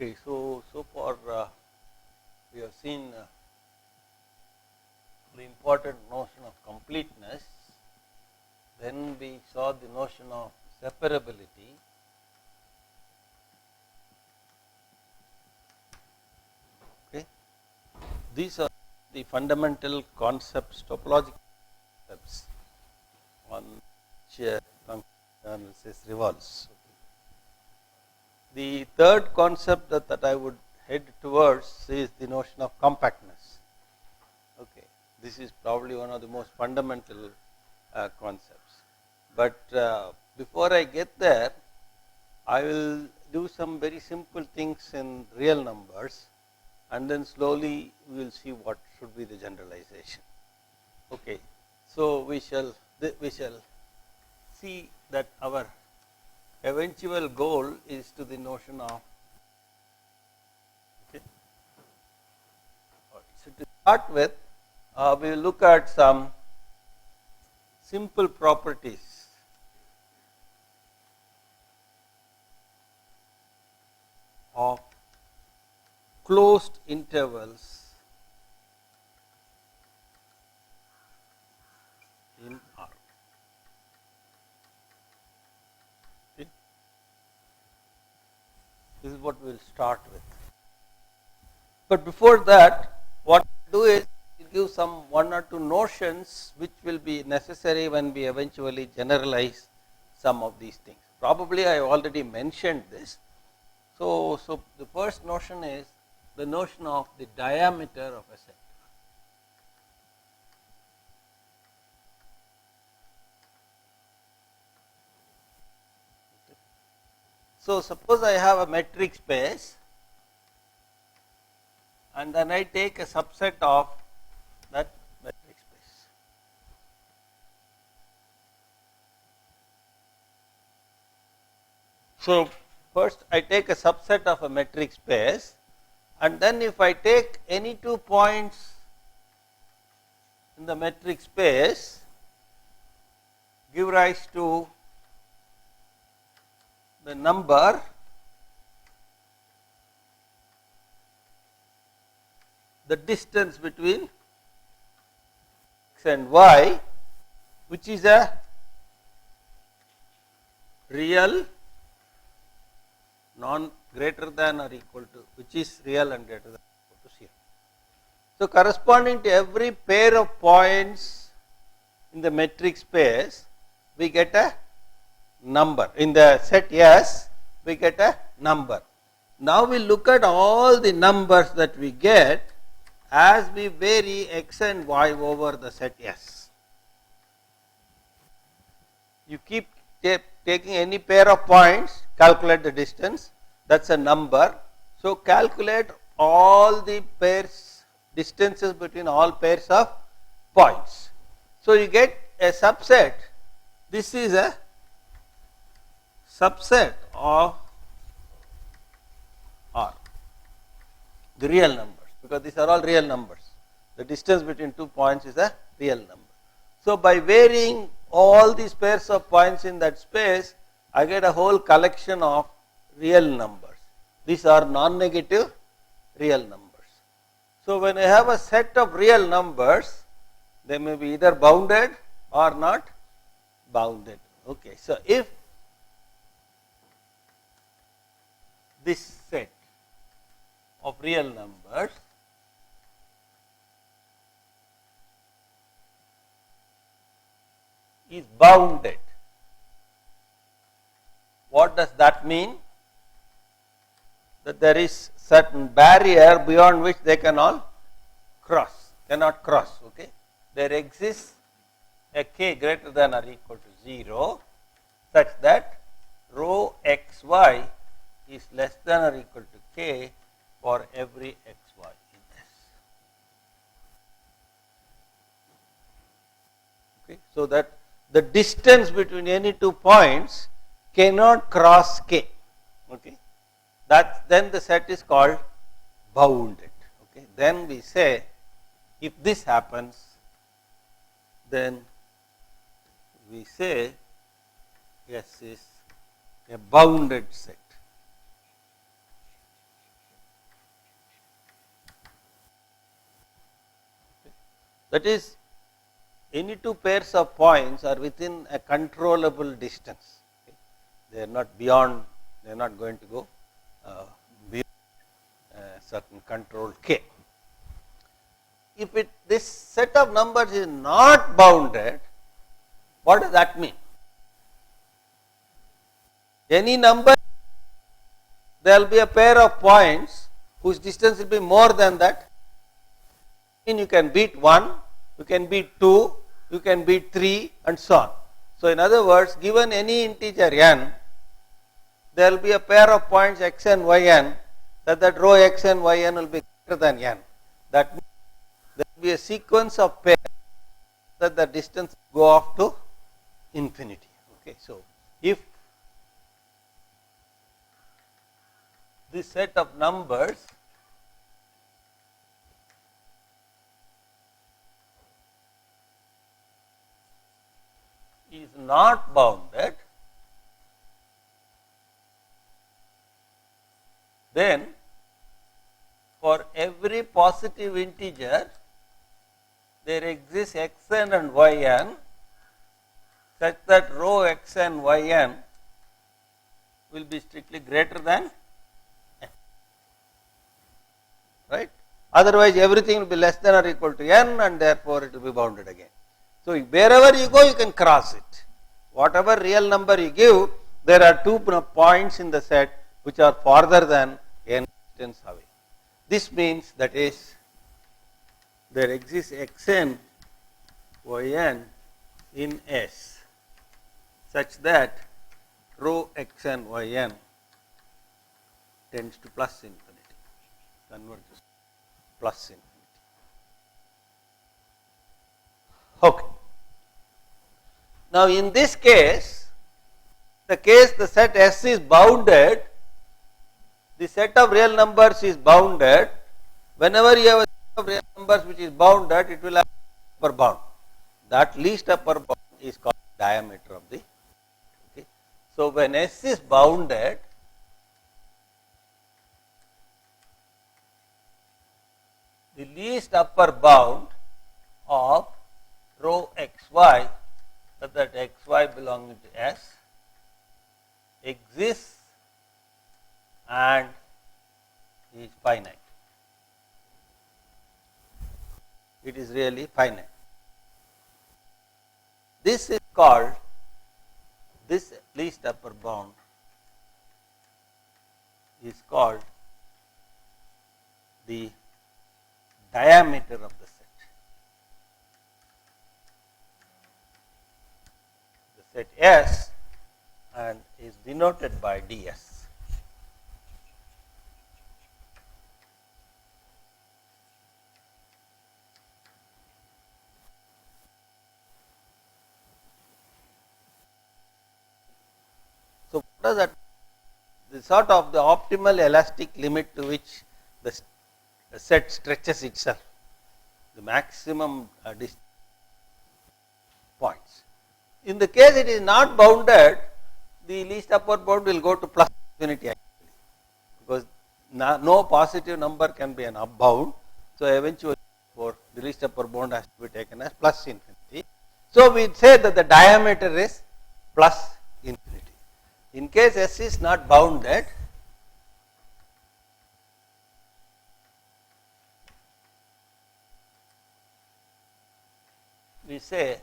Okay, so far we have seen the important notion of completeness, then we saw the notion of separability, okay. These are the fundamental concepts, topological concepts on which analysis revolves. The third concept that I would head towards is the notion of compactness. Okay, this is probably one of the most fundamental concepts. But before I get there, I will do some very simple things in real numbers, and then slowly we will see what should be the generalization. Okay, so we shall see that our eventual goal is to the notion of, okay. So to start with, we will look at some simple properties of closed intervals in R. Okay. This is what we will start with. But before that, what we do is we give some one or two notions which will be necessary when we eventually generalize some of these things. Probably I already mentioned this. So the first notion is the notion of the diameter of a set. So suppose I have a metric space, and then I take a subset of that metric space. So first I take a subset of a metric space, and then if I take any 2 points in the metric space, give rise to the number the distance between x and y, which is a real non greater than or equal to, which is real and greater than or equal to 0. So corresponding to every pair of points in the metric space, we get a number. In the set S, we get a number. Now we look at all the numbers that we get as we vary x and y over the set S. You keep taking any pair of points, calculate the distance, that is a number. So calculate all the pairs, distances between all pairs of points. So you get a subset. This is a subset of R, the real numbers, because these are all real numbers. The distance between 2 points is a real number. So by varying all these pairs of points in that space, I get a whole collection of real numbers. These are non-negative real numbers. So when I have a set of real numbers, they may be either bounded or not bounded. Okay, so if this set of real numbers is bounded, what does that mean? That there is certain barrier beyond which they cannot cross. Okay, there exists a k greater than or equal to 0 such that rho xy is less than or equal to k for every xy in S. Okay, so that the distance between any 2 points cannot cross k. Okay, then the set is called bounded. Okay, then we say if this happens, then we say S is a bounded set. That is, any two pairs of points are within a controllable distance. Okay. They are not beyond, they are not going to go beyond a certain control k. If this set of numbers is not bounded, what does that mean? Any number, there will be a pair of points whose distance will be more than that. And you can beat 1, you can beat 2, you can beat 3 and so on. So, in other words, given any integer n, there will be a pair of points x and y n, that row x and y n will be greater than n. That means there will be a sequence of pairs that the distance go off to infinity. Okay. So, if this set of numbers is not bounded, then for every positive integer there exists xn and yn such that row xn yn will be strictly greater than n, right. Otherwise, everything will be less than or equal to n, and therefore, it will be bounded again. So, wherever you go, you can cross it. Whatever real number you give, there are 2 points in the set which are farther than n distance away. This means that is, there exists xn yn in S such that row xn yn tends to plus infinity, converges plus infinity. Okay. Now, in this case, the set S is bounded, the set of real numbers is bounded. Whenever you have a set of real numbers which is bounded, it will have upper bound. That least upper bound is called diameter of the. Okay. So, when S is bounded, the least upper bound of row xy, such that xy belonging to S exists and is finite. It is really finite. This is called, this least upper bound is called the diameter of the set. The set S and is denoted by ds. So, what does that? The sort of the optimal elastic limit to which the set stretches itself, the maximum distance points. In the case it is not bounded, the least upper bound will go to plus infinity actually, because no positive number can be an up bound. So, eventually for the least upper bound has to be taken as plus infinity. So, we say that the diameter is plus infinity. In case S is not bounded, we say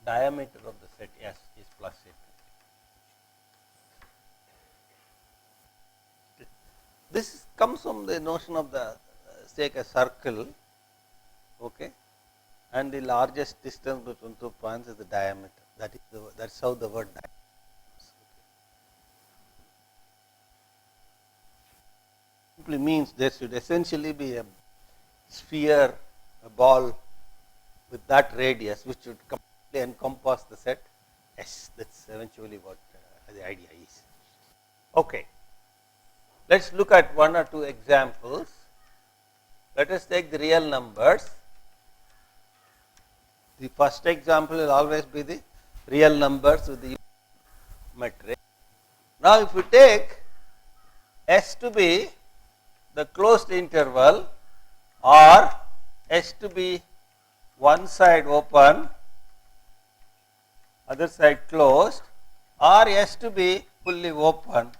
diameter of the set S is plus infinity. This comes from the notion of the take a circle, okay, and the largest distance between 2 points is the diameter. That's how the word diameter. Simply means there should essentially be a sphere, a ball with that radius which should completely encompass the set S. That is eventually what the idea is. Okay. Let us look at 1 or 2 examples. Let us take the real numbers. The first example will always be the real numbers with the metric. Now, if we take S to be the closed interval or S to be one side open, other side closed, or S to be fully open.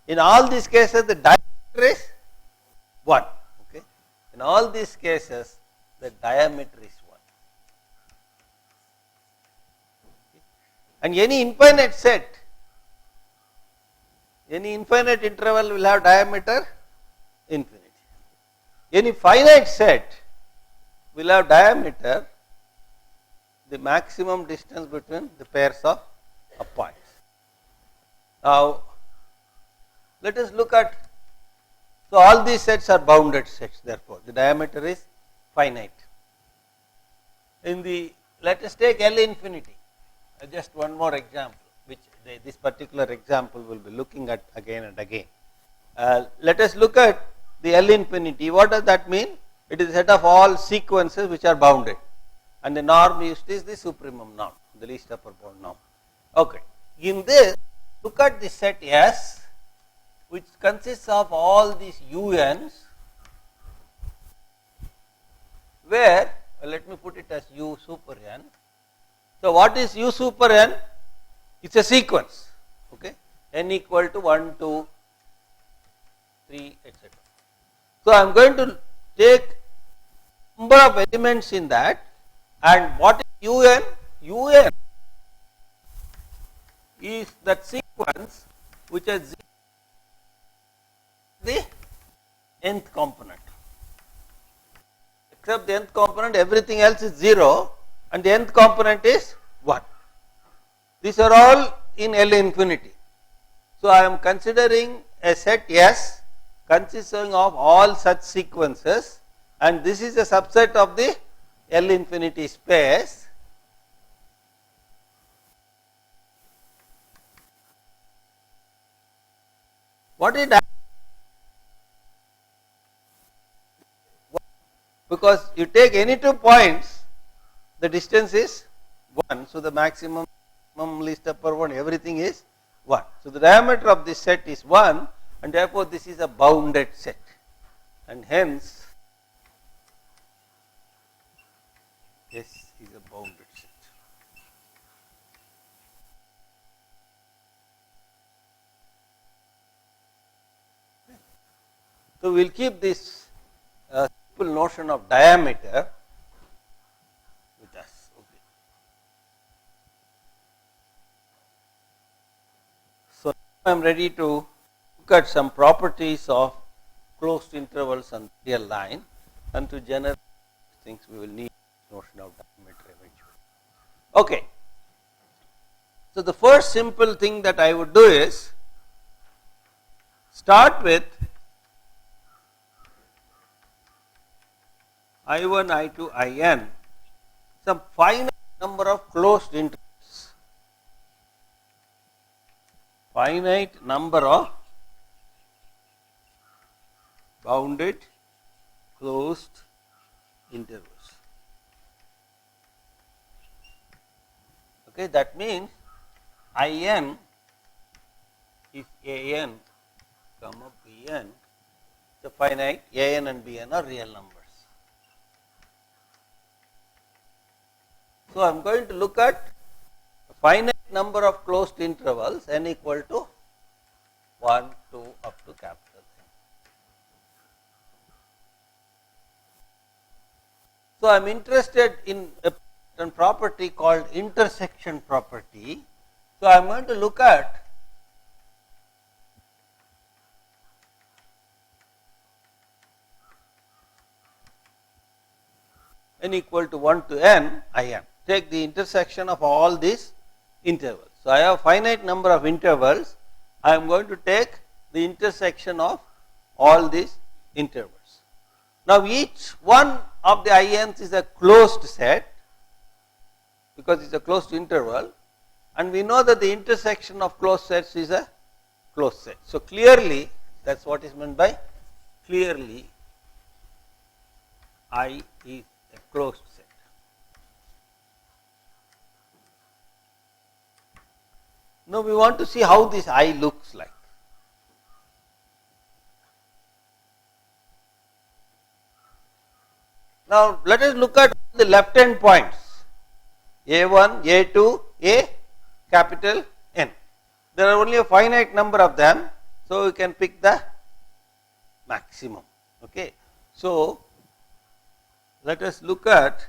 In all these cases, the diameter is 1. Okay. In all these cases, the diameter is 1. And any infinite set, any infinite interval will have diameter infinity. Any finite set will have diameter the maximum distance between the pairs of points. Now, let us look at, so all these sets are bounded sets, therefore the diameter is finite. In the, let us take L infinity, just one more example, which this particular example will be looking at again and again. Let us look at the L infinity. What does that mean? It is a set of all sequences which are bounded, and the norm used is the supremum norm, the least upper bound norm. Okay. In this, look at the set S, which consists of all these UNs, where, let me put it as U super n. So, what is U super n? It is a sequence, okay, n equal to 1, 2, 3, etc. So, I am going to take number of elements in that, and what is UN? UN is that sequence which has the nth component. Except the nth component, everything else is 0, and the nth component is 1. These are all in L infinity. So, I am considering a set S consisting of all such sequences, and this is a subset of the L infinity space. What is that? Because you take any 2 points, the distance is 1. So, the maximum least upper one, everything is 1. So, the diameter of this set is 1, and therefore, this is a bounded set, and hence this is a bounded set. So, we will keep this simple notion of diameter with us. Okay. So, I am ready to look at some properties of closed intervals on real line, and to generate things we will need notion of diameter eventually. Okay. So, the first simple thing that I would do is start with I1, I2, In, some finite number of closed intervals, finite number of bounded closed intervals. Okay, that means In is An comma Bn, the finite An and Bn are real numbers. So, I am going to look at a finite number of closed intervals n equal to 1, 2 up to capital N. So, I am interested in a property called intersection property. So, I am going to look at n equal to 1 to n In. Take the intersection of all these intervals. So, I have finite number of intervals. I am going to take the intersection of all these intervals. Now, each one of the INs is a closed set, because it is a closed interval, and we know that the intersection of closed sets is a closed set. So, clearly that is what is meant by clearly I is a closed set. Now, we want to see how this I looks like. Now let us look at the left hand points A1, A2, A capital N. There are only a finite number of them, so we can pick the maximum. Okay. So let us look at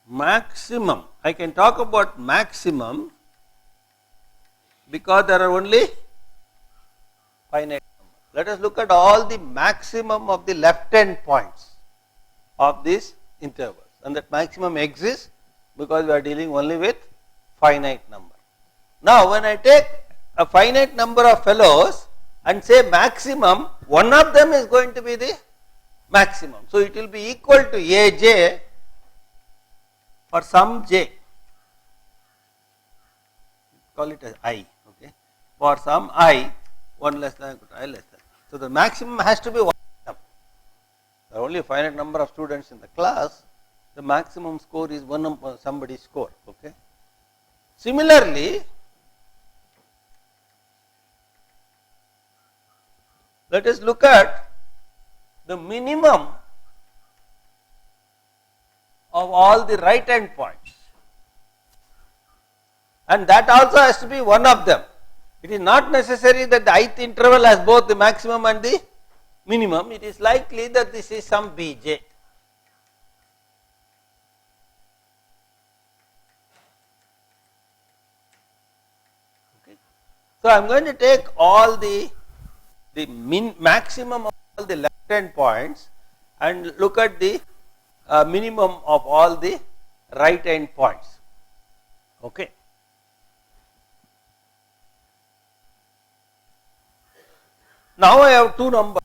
maximum. I can talk about maximum because there are only finite number. Let us look at all the maximum of the left hand points of these intervals, and that maximum exists because we are dealing only with finite number. Now when I take a finite number of fellows and say maximum, one of them is going to be the maximum. So it will be equal to Aj for some j, call it as I, okay, for some I, 1 less than equal to I less than. So the maximum has to be 1 of them. There are only a finite number of students in the class, the maximum score is one of somebody's score. Okay. Similarly, let us look at the minimum of all the right hand points, and that also has to be one of them. It is not necessary that the ith interval has both the maximum and the minimum. It is likely that this is some Bj. Okay. So I am going to take all the maximum of all the left hand points and look at the minimum of all the right hand points. Okay. Now I have two numbers,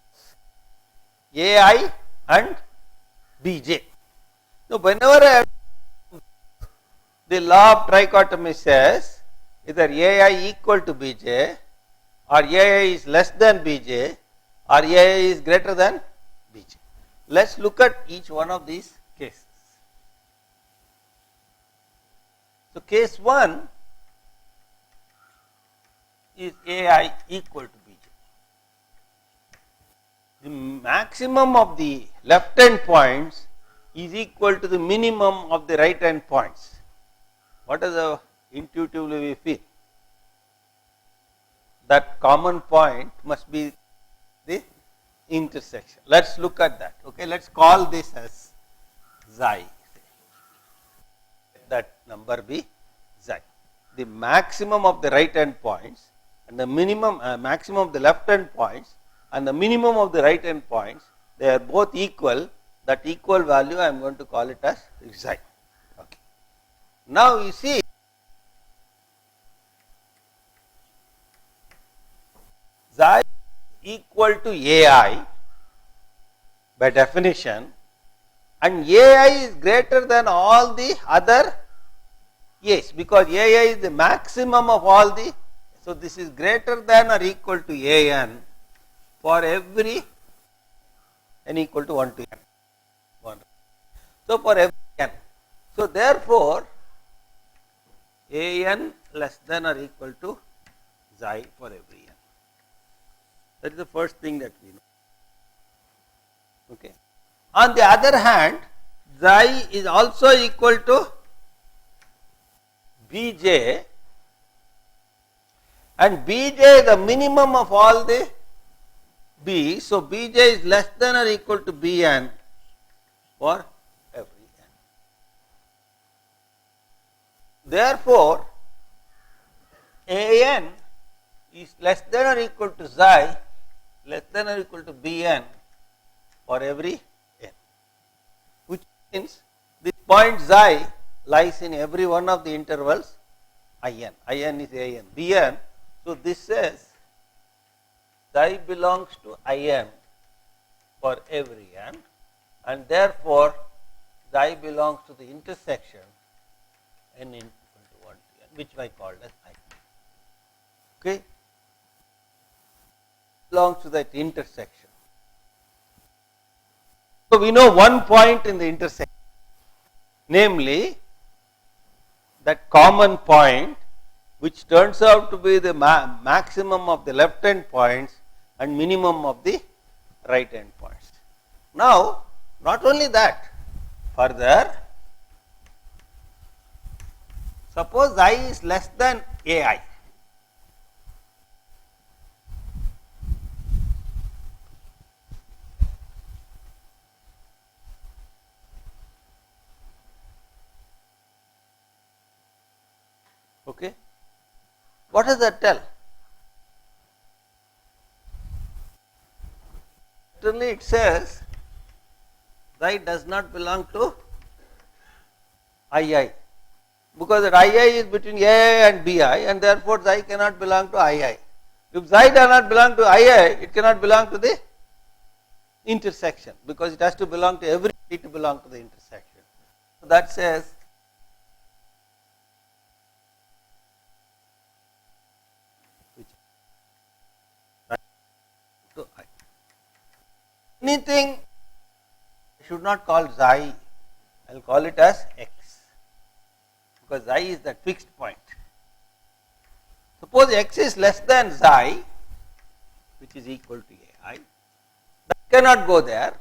Ai and Bj. Now whenever I have, the law of trichotomy says either Ai equal to Bj, or Ai is less than Bj, or Ai is greater than Bj. Let us look at each one of these cases. So case 1 is Ai equal to Bj. The maximum of the left hand points is equal to the minimum of the right hand points. What is the intuitively we feel? That common point must be the intersection. Let us look at that. Okay, let us call this as xi. That number be xi. The maximum of the right hand points and the minimum maximum of the left hand points and the minimum of the right hand points, they are both equal. That equal value I am going to call it as xi. Okay. Now you see, xi equal to Ai by definition, and Ai is greater than all the other A's, because Ai is the maximum of all the, so this is greater than or equal to An for every n equal to 1 to n. 1. So for every n. So therefore, An less than or equal to xi for every n. That is the first thing that we know. Okay. On the other hand, xi is also equal to Bj, and Bj is the minimum of all the B. So Bj is less than or equal to Bn for every n. Therefore, An is less than or equal to xi, less than or equal to Bn for every n, which means this point xi lies in every one of the intervals In. In is An. Bn, so this says xi belongs to In for every n, and therefore xi belongs to the intersection n equal to 1 to n, which I called as I. Okay, belongs to that intersection. So we know one point in the intersection, namely that common point which turns out to be the maximum of the left hand points and minimum of the right endpoints. Now, not only that, further, suppose I is less than ai. Okay. What does that tell? Certainly it says xi does not belong to ii, because that ii is between ai and bi, and therefore xi cannot belong to ii. If xi does not belong to ii, it cannot belong to the intersection, because it has to belong to everything to belong to the intersection. So that says to I. Anything I should not call xi, I will call it as x, because xi is that fixed point. Suppose x is less than xi, which is equal to ai, that cannot go there.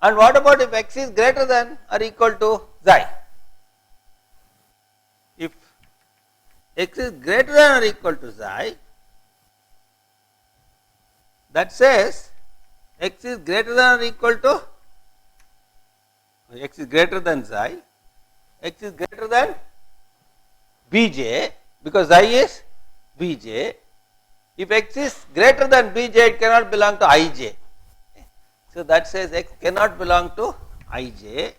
And what about if x is greater than or equal to xi? If x is greater than or equal to xi, that says x is greater than or equal to x is greater than xi, x is greater than bj, because xi is bj. If x is greater than bj, it cannot belong to ij. So that says x cannot belong to ij,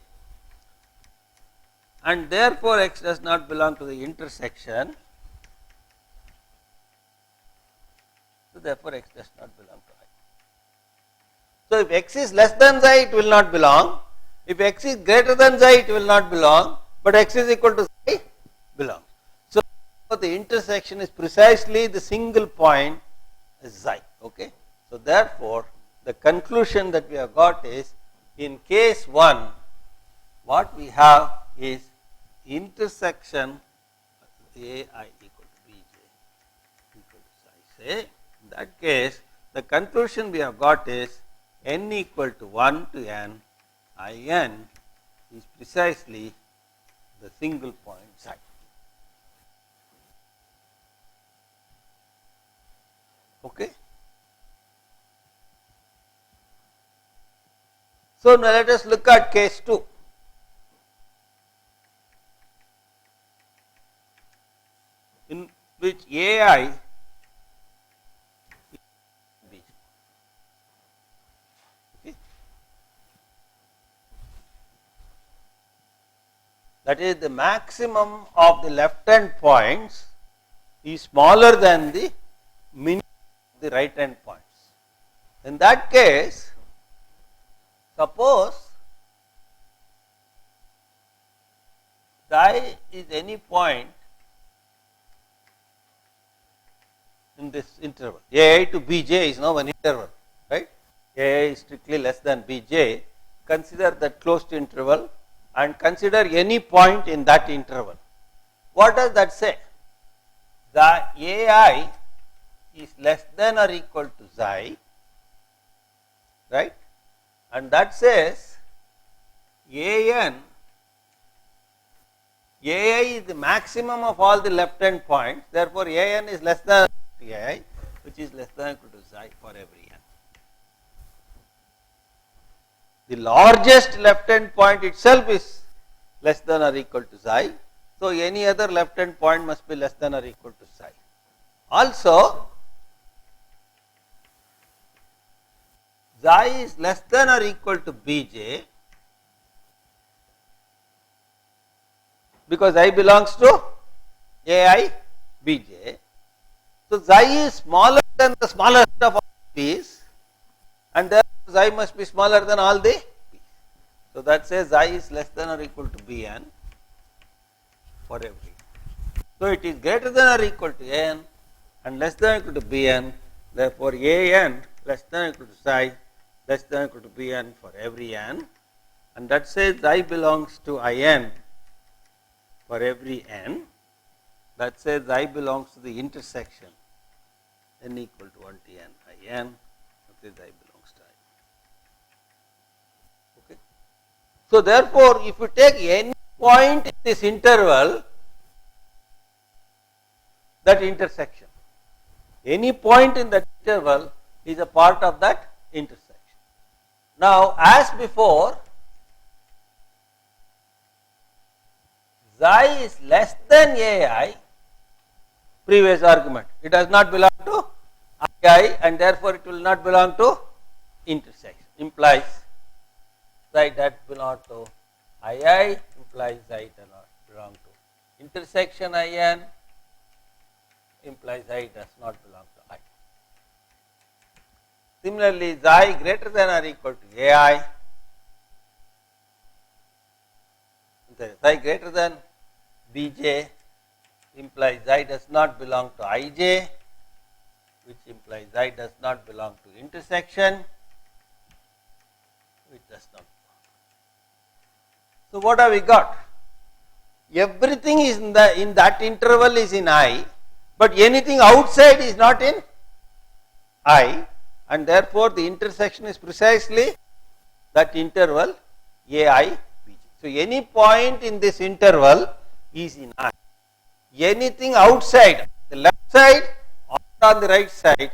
and therefore x does not belong to the intersection. So therefore x does not belong to I. So if x is less than xi, it will not belong. If x is greater than xi, it will not belong, but x is equal to xi belongs. So the intersection is precisely the single point xi. Okay. So therefore the conclusion that we have got is, in case 1, what we have is intersection ai equal to bj equal to psi. Say, in that case, the conclusion we have got is n equal to 1 to n, in is precisely the single point psi. Okay. So now let us look at case 2. In which ai is bj. Okay. That is, the maximum of the left hand points is smaller than the minimum of the right hand points. In that case, suppose xi is any point in this interval, ai to bj is now an interval, right? ai is strictly less than bj. Consider that closed interval and consider any point in that interval. What does that say? The ai is less than or equal to xi, right? And that says ai is the maximum of all the left hand points, therefore an is less than ai, which is less than or equal to xi for every n. The largest left hand point itself is less than or equal to xi, so any other left hand point must be less than or equal to xi. Also, xi is less than or equal to bj, because I belongs to ai bj. So xi is smaller than the smallest of all these, and therefore xi must be smaller than all the p's. So that says xi is less than or equal to bn for every. So it is greater than or equal to an and less than or equal to bn, therefore an less than or equal to psi less than or equal to bn for every n, and that says xi belongs to in for every n. That says xi belongs to the intersection n equal to 1 to n I n, okay, I belongs to I. Okay. So therefore, if you take any point in this interval, that intersection, any point in that interval is a part of that intersection. Now, as before, xi is less than ai, previous argument, it does not belong to I and therefore it will not belong to intersection, implies xi that belong to I implies xi does not belong to intersection in, implies I does not belong to I. Similarly, xi greater than or equal to ai, xi greater than bj implies xi does not belong to ij, which implies xi does not belong to intersection, which does not belong. So what have we got? Everything is in that interval is in I, but anything outside is not in I, and therefore the intersection is precisely that interval ai bj. So any point in this interval is in I. Anything outside, the left side or on the right side,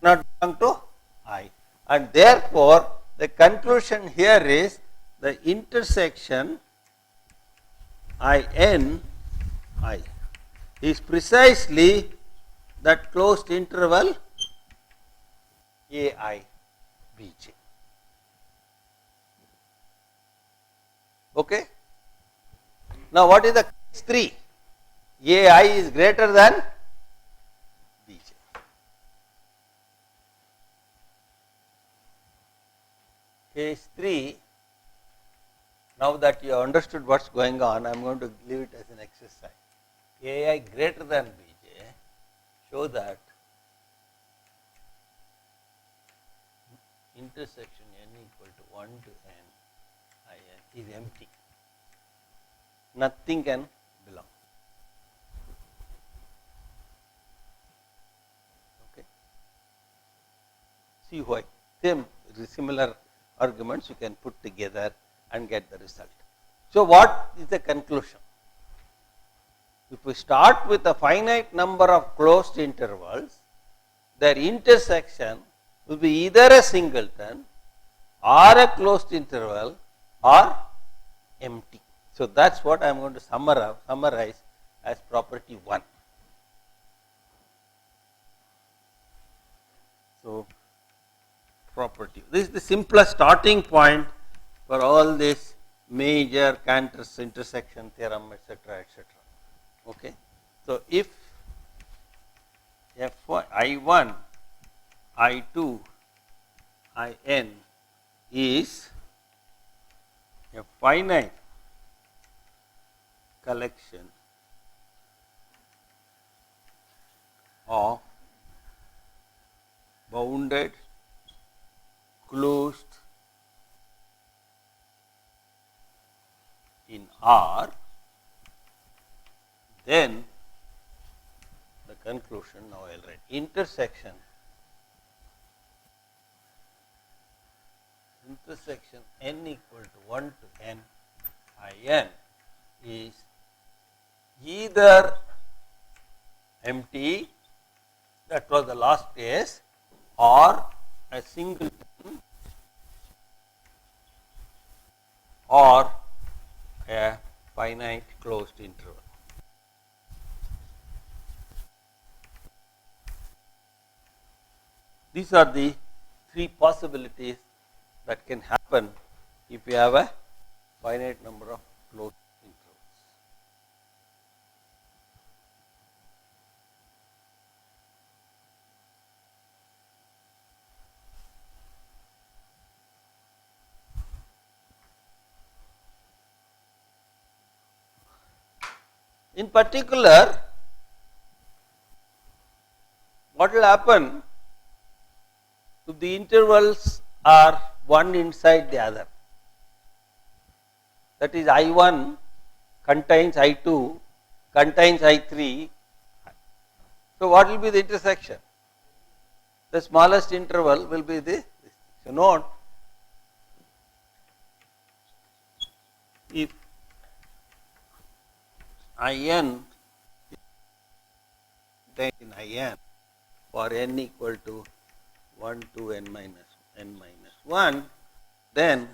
not belong to I, and therefore the conclusion here is the intersection in I is precisely that closed interval ai bj. Okay. Now what is the case 3? ai is greater than bj. Case 3, now that you have understood what is going on, I am going to leave it as an exercise. ai greater than bj, show that intersection n equal to 1 to n I n is empty. Nothing can belong. Okay. See why. Similar arguments you can put together and get the result. So what is the conclusion? If we start with a finite number of closed intervals, their intersection will be either a singleton or a closed interval or empty. So that's what I am going to summarize as property 1. So property, this is the simplest starting point for all this major Cantor's intersection theorem, etc., etc. Okay. So if F1, I1, I2, In is a finite collection of bounded, closed in R, then the conclusion, now I will write intersection n equal to 1 to n In is either empty, that was the last case, or a singleton or a finite closed interval. These are the 3 possibilities that can happen if you have a finite number of closed intervals. In particular, what will happen if the intervals are one inside the other? That is, I1 contains I2, contains I3. So what will be the intersection? the smallest interval will be this. So note, if in in in for n equal to 1 to n minus 1, then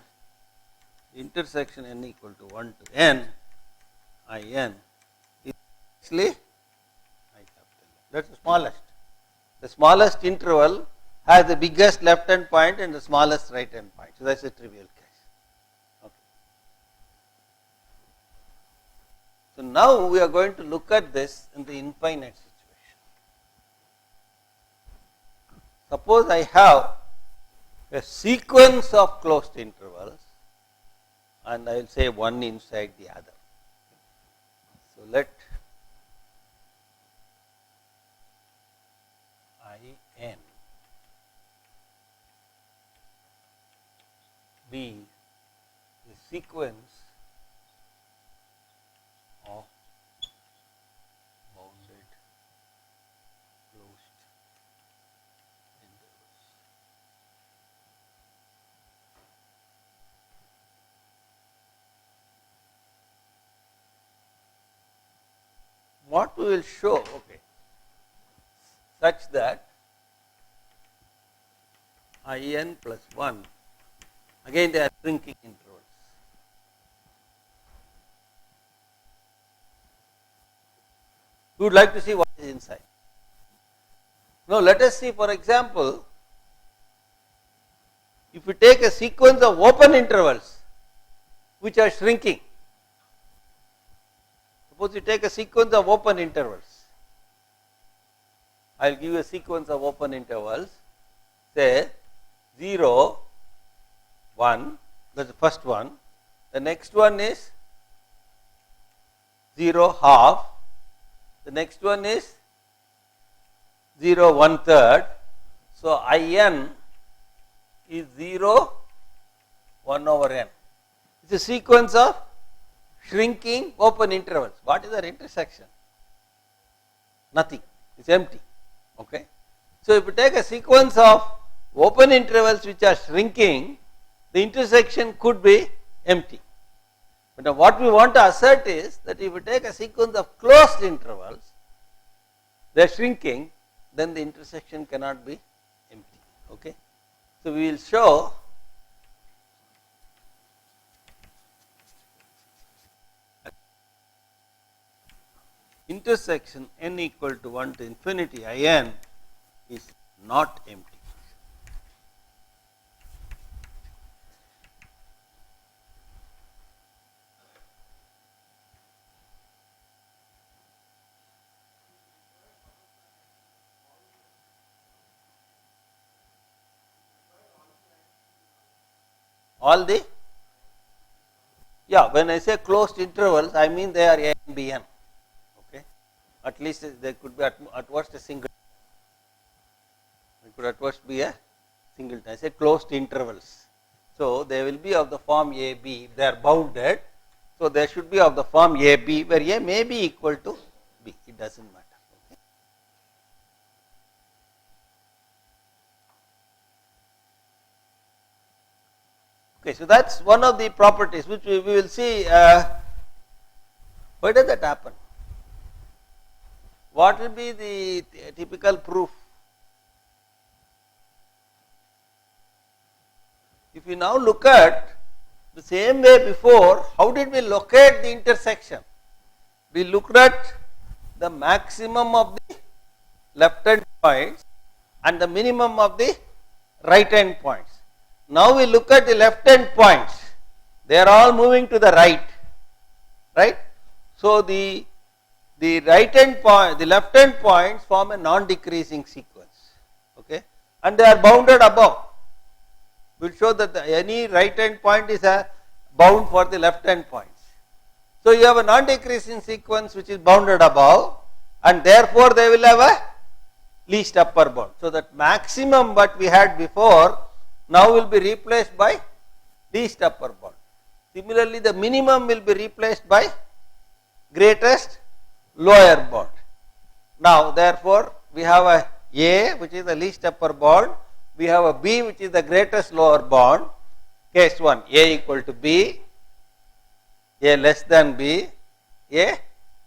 intersection n equal to 1 to n in is actually I capital N. That's the smallest. The smallest interval has the biggest left hand point and the smallest right hand point. So that's a trivial case. Okay. So now we are going to look at this in the infinite situation. Suppose I have a sequence of closed intervals and I will say one inside the other. So let in be the sequence of bounded closed intervals. What we will show, okay, such that in plus 1, again they are shrinking intervals. We would like to see what is inside. Now let us see, for example, if we take a sequence of open intervals which are shrinking. Suppose you take a sequence of open intervals. I will give you a sequence of open intervals, say 0, 1, that is the first one. The next one is 0, half. The next one is 0, 1/3. So in is 0, 1 over n. It is a sequence of shrinking open intervals. What is their intersection? Nothing. It is empty. Okay. So if you take a sequence of open intervals which are shrinking, the intersection could be empty. But now what we want to assert is that if you take a sequence of closed intervals, they are shrinking, then the intersection cannot be empty. Okay. So we will show intersection n equal to 1 to infinity in is not empty. All the, yeah, when I say closed intervals, I mean they are a and b n. Okay, at least there could be at worst a single. It could at worst be a singleton. I say closed intervals. So they will be of the form a b. They are bounded. So they should be of the form a b, where a may be equal to b. It doesn't matter. Okay, so that's one of the properties which we will see. Why does that happen? What will be the typical proof? If you now look at the same way before, how did we locate the intersection? We looked at the maximum of the left hand points and the minimum of the right hand points. Now we look at the left hand points. They are all moving to the right, right? So the right hand point, the left hand points form a non-decreasing sequence, okay, and they are bounded above. We will show that any right hand point is a bound for the left hand points. So you have a non-decreasing sequence which is bounded above, and therefore they will have a least upper bound. So that maximum what we had before now will be replaced by least upper bound. Similarly, the minimum will be replaced by greatest lower bound. Now therefore we have a A, which is the least upper bound, we have a B, which is the greatest lower bound. Case 1, A equal to B, A less than B, A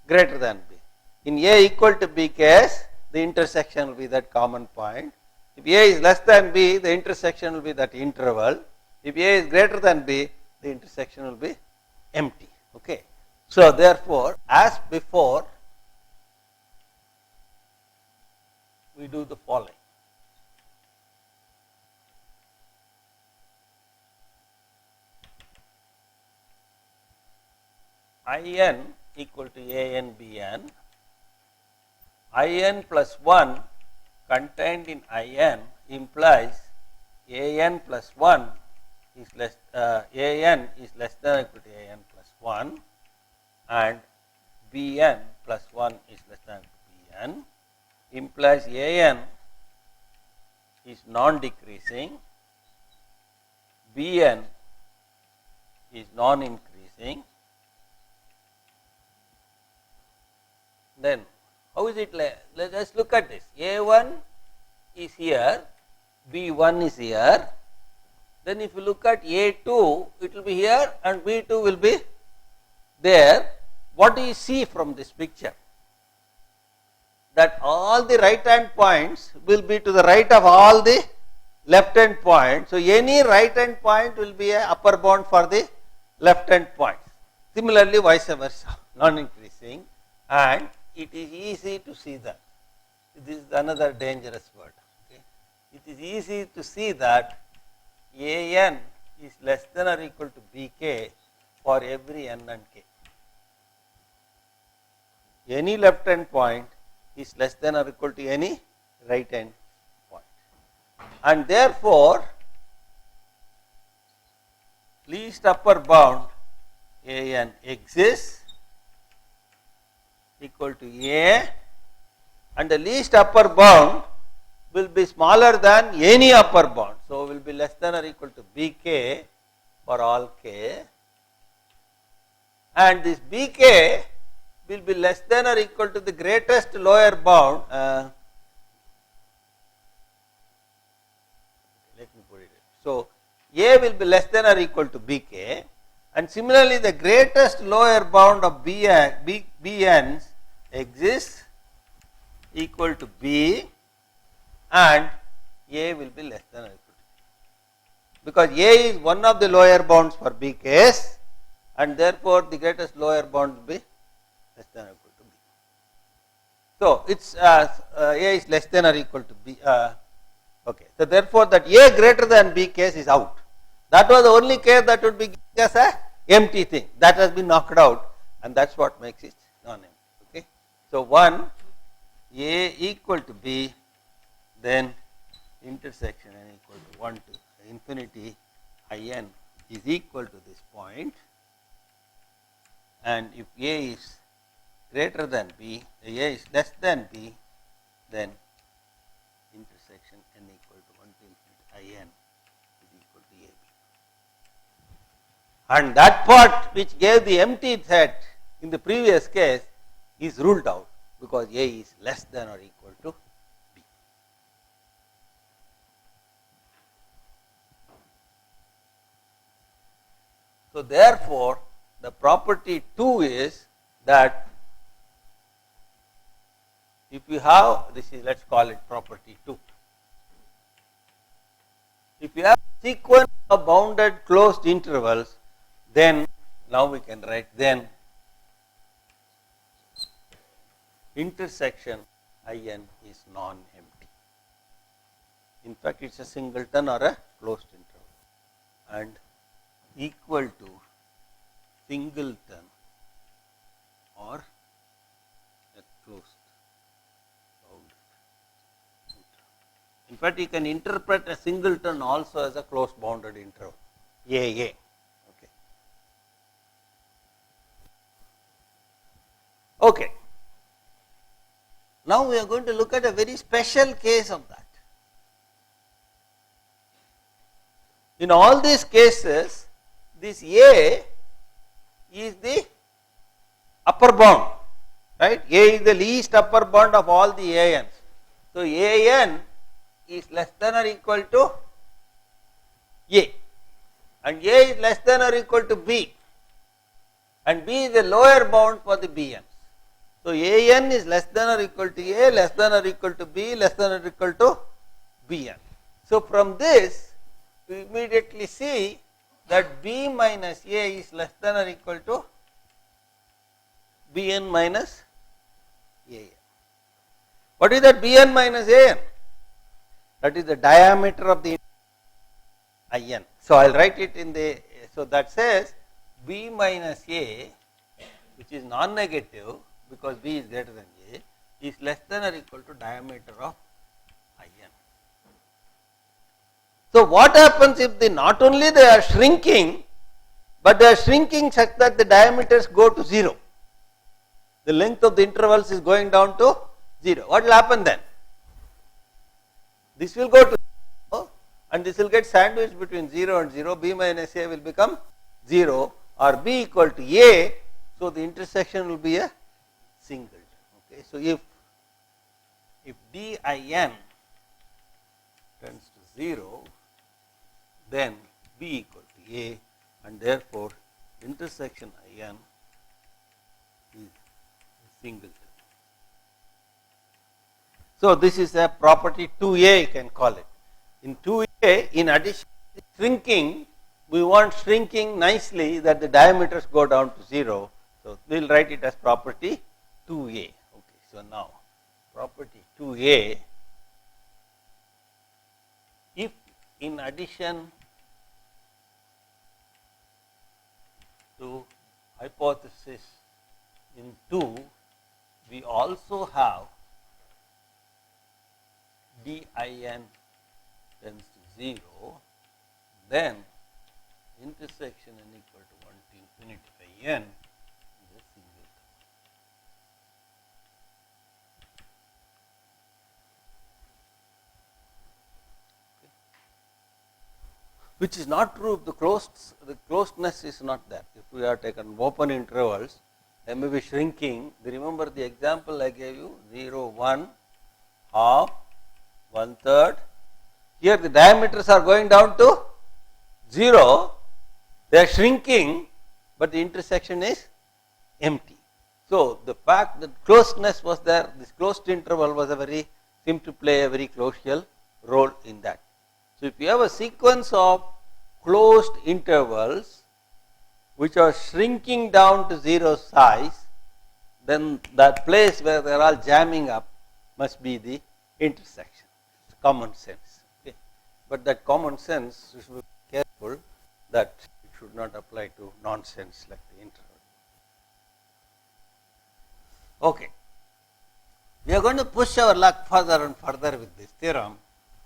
greater than B. In A equal to B case, the intersection will be that common point. If A is less than B, the intersection will be that interval. If A is greater than B, the intersection will be empty. Okay. So therefore, as before, we do the following. In equal to an bn, in plus 1 contained in in implies an plus 1 is less an is less than or equal to an plus 1 and bn plus 1 is less than or equal to bn, implies an is non-decreasing, bn is non-increasing. Then how is it? Let us look at this. A1 is here, B1 is here. Then if you look at A2, it will be here and B2 will be there. What do you see from this picture? That all the right hand points will be to the right of all the left hand points. So any right hand point will be a upper bound for the left hand points. Similarly, vice versa, non-increasing, and it is easy to see that. This is another dangerous word. Okay. It is easy to see that an is less than or equal to bk for every n and k. Any left hand point is less than or equal to any right hand point. And therefore, least upper bound an exists equal to A, and the least upper bound will be smaller than any upper bound. So, will be less than or equal to bk for all k, and this bk will be less than or equal to the greatest lower bound. Let me put it. So, A will be less than or equal to bk, and similarly the greatest lower bound of bn's exists equal to b, and A will be less than or equal to b, because A is one of the lower bounds for B case, and therefore the greatest lower bound will be less than or equal to b. So it's A is less than or equal to b. Okay, so therefore that A greater than B case is out. That was the only case that would be just a empty thing. That has been knocked out, and that's what makes it non-empty. Okay, so 1 A equal to B, then intersection n equal to 1 to infinity in is equal to this point, and if A is greater than B, A is less than B, then intersection n equal to 1 to infinity in is equal to AB. And that part which gave the empty set in the previous case is ruled out, because A is less than or equal to B. So therefore, the property 2 is that if you have, this is, let's call it property 2. If you have sequence of bounded closed intervals, then now we can write then intersection in is non-empty. In fact, it is a singleton or a closed interval, and equal to singleton or a closed bounded interval. In fact, you can interpret a singleton also as a closed bounded interval, AA. Okay. Okay. Now we are going to look at a very special case of that. In all these cases, this A is the upper bound, right? A is the least upper bound of all the ANs. So an is less than or equal to a, and a is less than or equal to b, and b is the lower bound for the bn. So an is less than or equal to a, less than or equal to b, less than or equal to bn. So from this we immediately see that b minus a is less than or equal to bn minus an. What is that bn minus an? That is the diameter of the in. So I will write it in the, so that says b minus a, which is non-negative because b is greater than a, is less than or equal to diameter of in. So what happens if not only they are shrinking, but they are shrinking such that the diameters go to 0. The length of the intervals is going down to 0. What will happen then? This will go to 0 and this will get sandwiched between 0 and 0. B minus a will become 0 or b equal to a. So the intersection will be a singleton. Okay. So if din tends to 0, then b equal to a, and therefore intersection in is singleton. So this is a property 2a, you can call it. In 2a, in addition to shrinking, we want shrinking nicely that the diameters go down to 0. So we will write it as property 2a. Okay. So now property 2a, if in addition to hypothesis in 2, we also have din tends to 0, then intersection n equal to 1 to infinity by n is a singleton. Okay. Which is not true if the closedness is not there. If we are taken open intervals, they may be shrinking. Remember the example I gave you, 0, 1, half, 1/3. Here the diameters are going down to 0, they are shrinking, but the intersection is empty. So the fact that closeness was there, this closed interval was seemed to play a very crucial role in that. So if you have a sequence of closed intervals which are shrinking down to 0 size, then that place where they are all jamming up must be the intersection. It's common sense. Okay. But that common sense, we should be careful that it should not apply to nonsense like the interval. Okay. We are going to push our luck further and further with this theorem,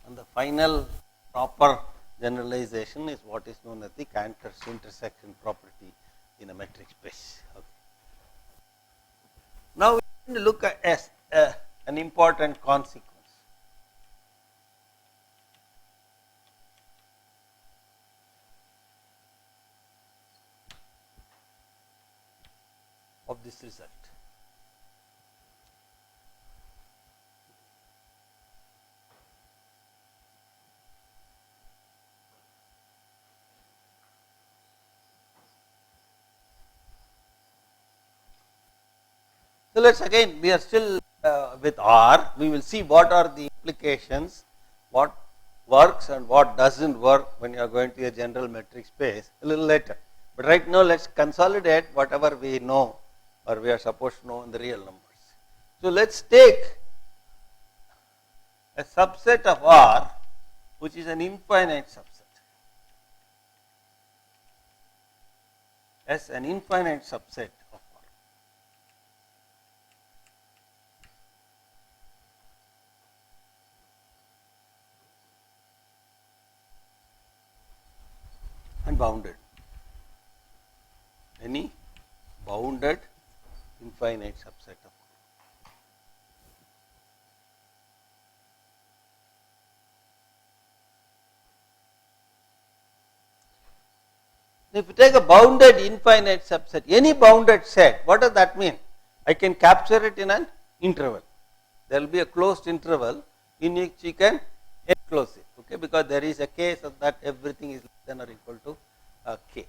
and the final proper generalization is what is known as the Cantor's intersection property in a metric space. Okay. Now we are going to look at an important consequence. Of this result. So let us again, we are still with R, we will see what are the implications, what works and what does not work when you are going to a general metric space a little later. But right now let us consolidate whatever we know or we are supposed to know in the real numbers. So let us take a subset of R which is an infinite subset, as an infinite subset of R. And bounded, any bounded infinite subset of R. If you take a bounded infinite subset, any bounded set, what does that mean? I can capture it in an interval. There will be a closed interval in which you can enclose it, okay, because there is a case of that everything is less than or equal to k. Okay.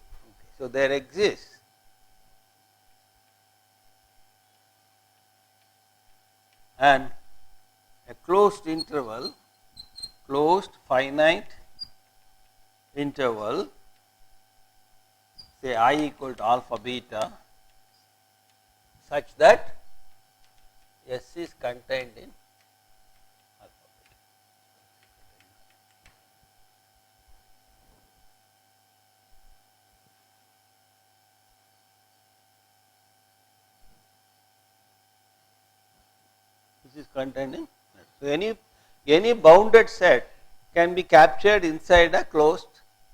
So, there exists and a closed interval, closed finite interval, say I equal to alpha beta, such that S is contained in alpha beta. This is contained in. So, any bounded set can be captured inside a closed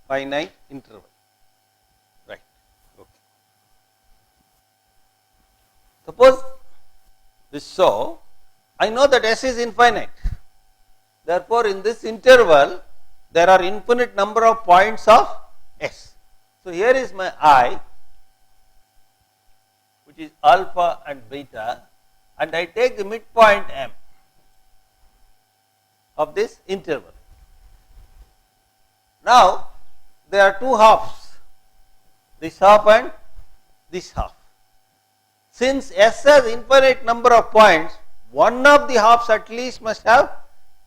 finite interval, right. Okay. Suppose this so, I know that S is infinite. Therefore, in this interval there are infinite number of points of S. So, here is my I, which is alpha and beta, and I take the midpoint M of this interval. Now, there are two halves, this half and this half. Since S has infinite number of points, one of the halves at least must have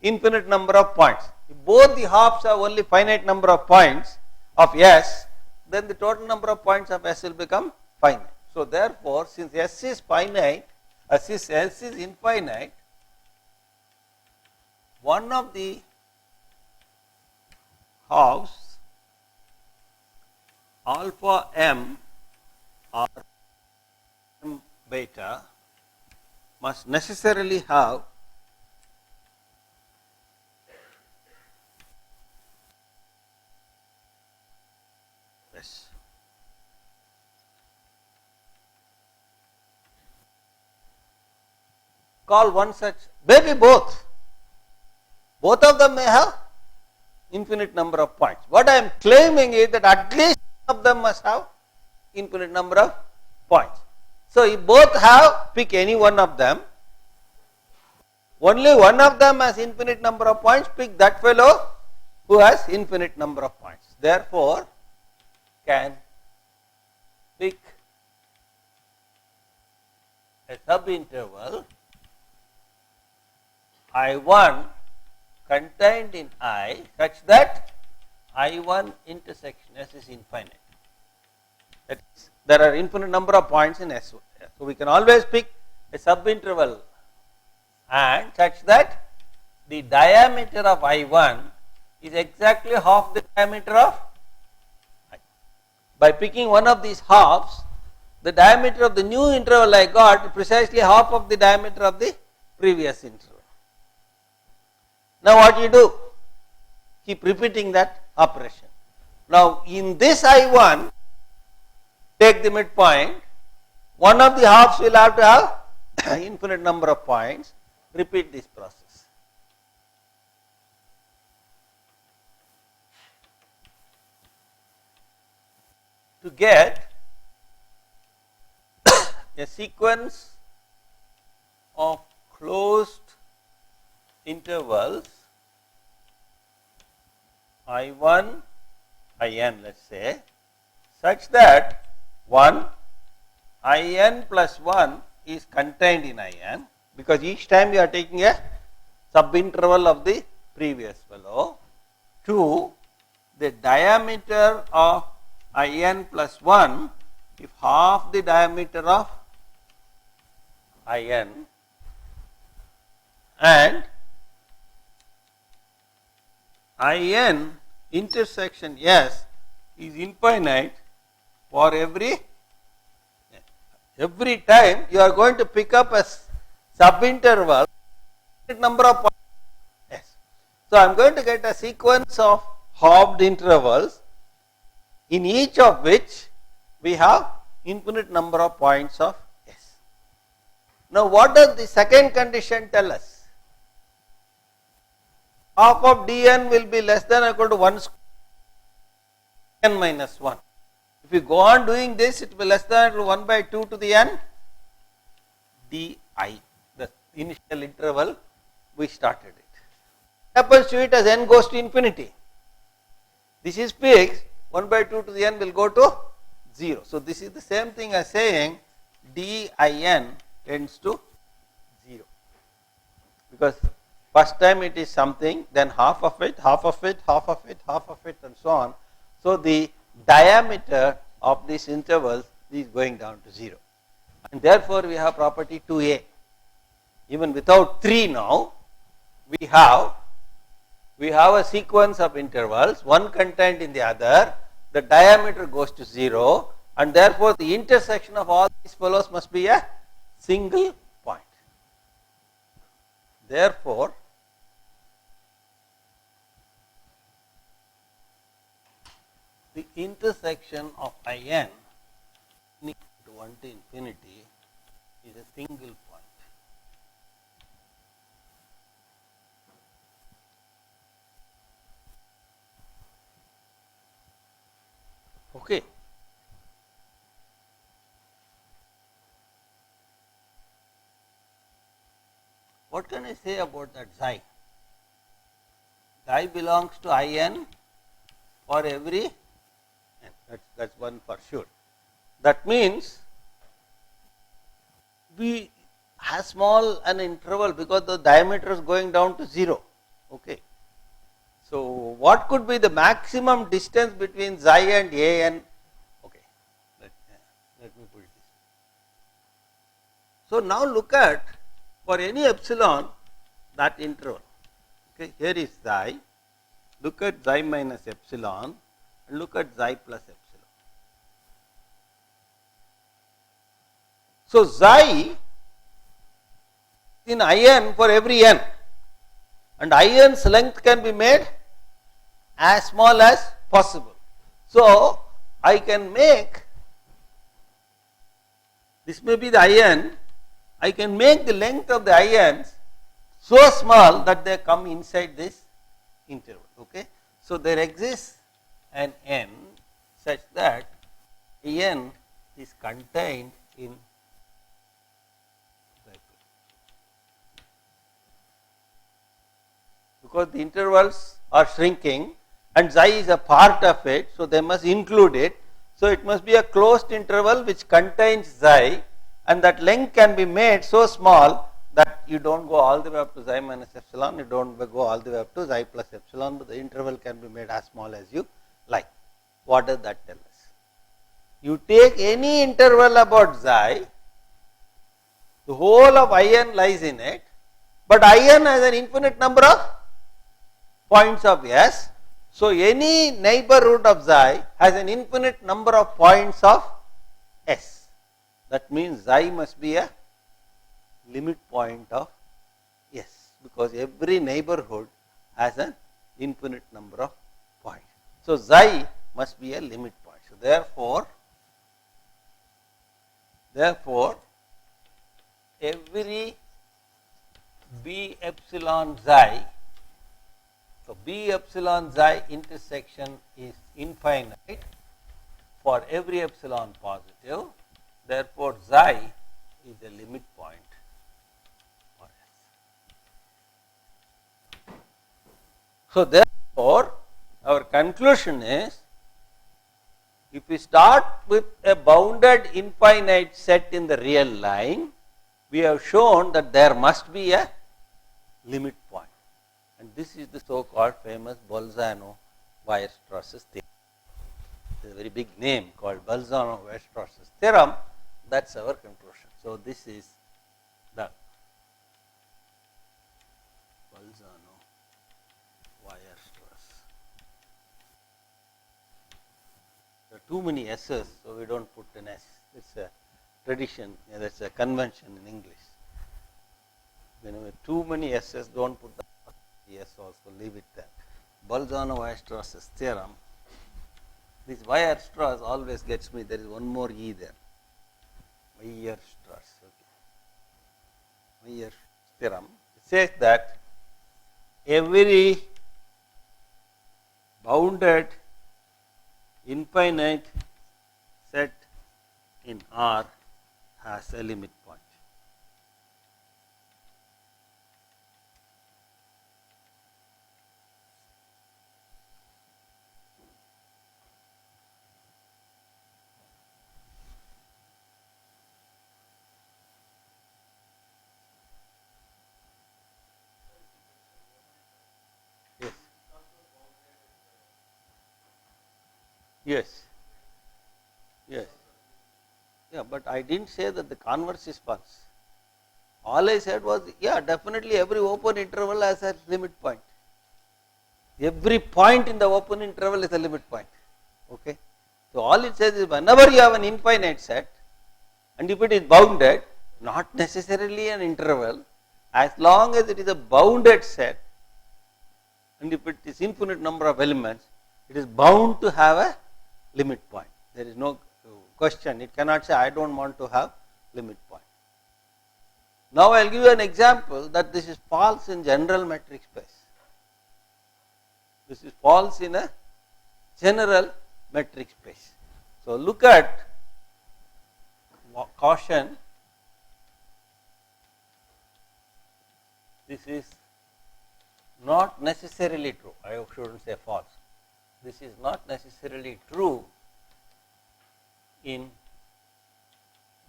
infinite number of points. If both the halves have only finite number of points of S, then the total number of points of S will become finite. So, therefore, since S is finite, since S is infinite, one of the halves alpha m or m beta must necessarily have S. Call one such, maybe both. Both of them may have infinite number of points. What I am claiming is that at least one of them must have infinite number of points. So, if both have, pick any one of them. Only one of them has infinite number of points, pick that fellow who has infinite number of points. Therefore, can pick a subinterval I1 contained in I such that I1 intersection S is infinite. That is, there are infinite number of points in S. So, we can always pick a subinterval and such that the diameter of I1 is exactly half the diameter of I. By picking one of these halves, the diameter of the new interval I got is precisely half of the diameter of the previous interval. Now, what you do? Keep repeating that operation. Now, in this I1, take the midpoint, one of the halves will have to have infinite number of points, repeat this process. To get a sequence of closed intervals I1, In, let us say, such that 1 In plus 1 is contained in In, because each time you are taking a subinterval of the previous fellow. 2, the diameter of In plus 1, if half the diameter of In, and In intersection S is infinite for every time you are going to pick up a subinterval number of points S. So, I am going to get a sequence of halved intervals in each of which we have infinite number of points of S. Now, what does the second condition tell us? Half of dn will be less than or equal to 1 square n minus 1. If you go on doing this, it will be less than or equal to 1 by 2 to the n di, the initial interval we started it. happens to it as n goes to infinity? This is fixed, 1 by 2 to the n will go to 0. So, this is the same thing as saying din tends to 0, because first time it is something, then half of it, half of it, half of it, half of it and so on. So, the diameter of these intervals is going down to 0, and therefore, we have property 2a. Even without 3 now, we have a sequence of intervals, one contained in the other, the diameter goes to 0, and therefore, the intersection of all these fellows must be a single point. Therefore, the intersection of in equal to 1 to infinity is a single point. Okay. What can I say about that xi? Xi belongs to in for every n. That's one for sure. That means we have small an interval because the diameter is going down to 0. Okay. So, what could be the maximum distance between xi and an? Okay, let me put it this way. So, now look at for any epsilon that interval. Okay, here is xi. Look at xi minus epsilon and look at xi plus epsilon. So, xi in in for every n, and in's length can be made as small as possible. So, I can make, this may be the in, I can make the length of the in's so small that they come inside this interval. Okay. So, there exists an n such that n is contained in because the intervals are shrinking and xi is a part of it. So, they must include it. So, it must be a closed interval which contains xi, and that length can be made so small that you do not go all the way up to xi minus epsilon, you do not go all the way up to xi plus epsilon, but the interval can be made as small as you like. What does that tell us? You take any interval about xi, the whole of in lies in it, but in has an infinite number of points of S. So, any neighborhood of xi has an infinite number of points of S. That means xi must be a limit point of S, because every neighborhood has an infinite number of points. So, xi must be a limit point. So, therefore, every b epsilon xi, so b epsilon xi intersection is infinite for every epsilon positive. Therefore, xi is a limit point for S. So, therefore, our conclusion is, if we start with a bounded infinite set in the real line, we have shown that there must be a limit point, and this is the so called famous Bolzano-Weierstrass's theorem. It is a very big name called Bolzano-Weierstrass's theorem. That is our conclusion. So, this is the Bolzano-Weierstrass. There are too many S's, so we do not put an S. It is a tradition, that is a convention in English. Whenever too many S's, do not put the S also, leave it there. Bolzano-Weierstrass's theorem. This Weierstrass always gets me, there is one more E there. Weierstrass, okay. Weier's theorem. It says that every bounded infinite set in R has a limit point. Yes. Yes. Yeah, but I didn't say that the converse is false. All I said was, yeah, definitely every open interval has a limit point. Every point in the open interval is a limit point. Okay. So all it says is whenever you have an infinite set, and if it is bounded, not necessarily an interval, as long as it is a bounded set, and if it is infinite number of elements, it is bound to have a limit point. There is no question. It cannot say I don't want to have limit point. Now I will give you an example that this is false in general metric space. This is false in a general metric space. So look at caution. This is not necessarily true. I shouldn't say false. This is not necessarily true in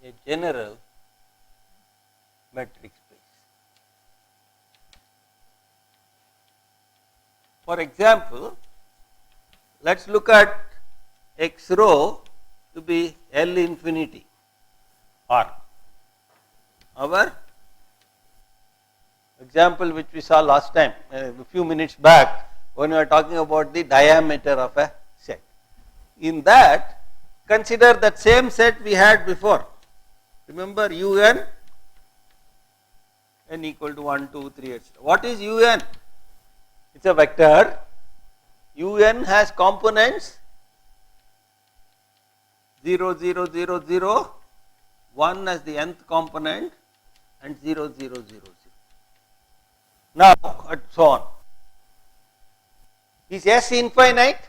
a general metric space. For example, let us look at x rho to be L infinity or our example which we saw last time a few minutes back when we were talking about the diameter of a set. In that, consider that same set we had before. Remember un n equal to 1, 2, 3, etc. What is un? It is a vector. Un has components 0, 0, 0, 0, 1 as the nth component and 0, 0, 0, 0. Now, and so on. Is S infinite?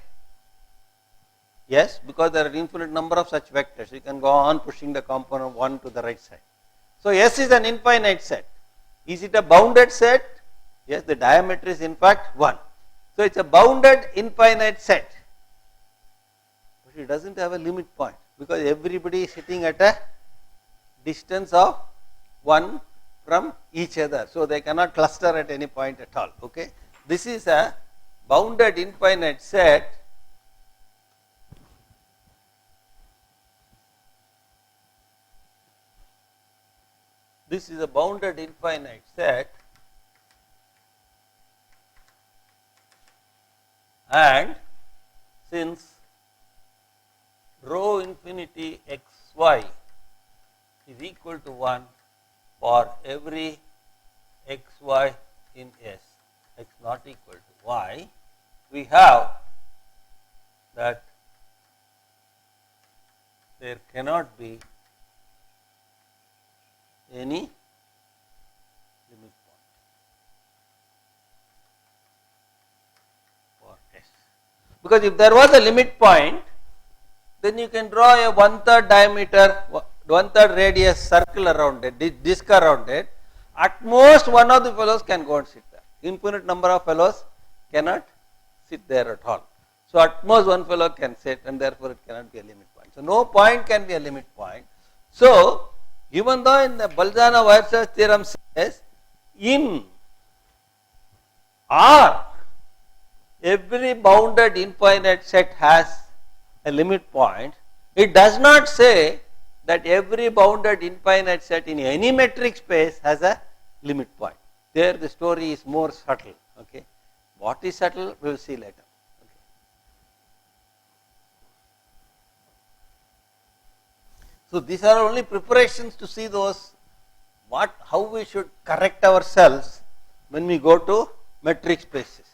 Yes, because there are infinite number of such vectors. You can go on pushing the component 1 to the right side. So, S is an infinite set. Is it a bounded set? Yes, the diameter is in fact 1. So, it is a bounded infinite set. But it does not have a limit point because everybody is sitting at a distance of 1 from each other. So, they cannot cluster at any point at all. Okay. This is a bounded infinite set this is a bounded infinite set and since rho infinity xy is equal to 1 for every xy in S, x not equal to y, we have that there cannot be any limit point for S. Because if there was a limit point, then you can draw a 1/3 diameter, 1/3 radius circle around it, disc around it. At most, one of the fellows can go and sit there. Infinite number of fellows cannot sit there at all. So, at most one fellow can sit and therefore, it cannot be a limit point. So, no point can be a limit point. So, even though in the Bolzano-Weierstrass theorem says in R every bounded infinite set has a limit point, it does not say that every bounded infinite set in any metric space has a limit point. There the story is more subtle. Okay. What is subtle we will see later. Okay. So these are only preparations to see those how we should correct ourselves when we go to metric spaces.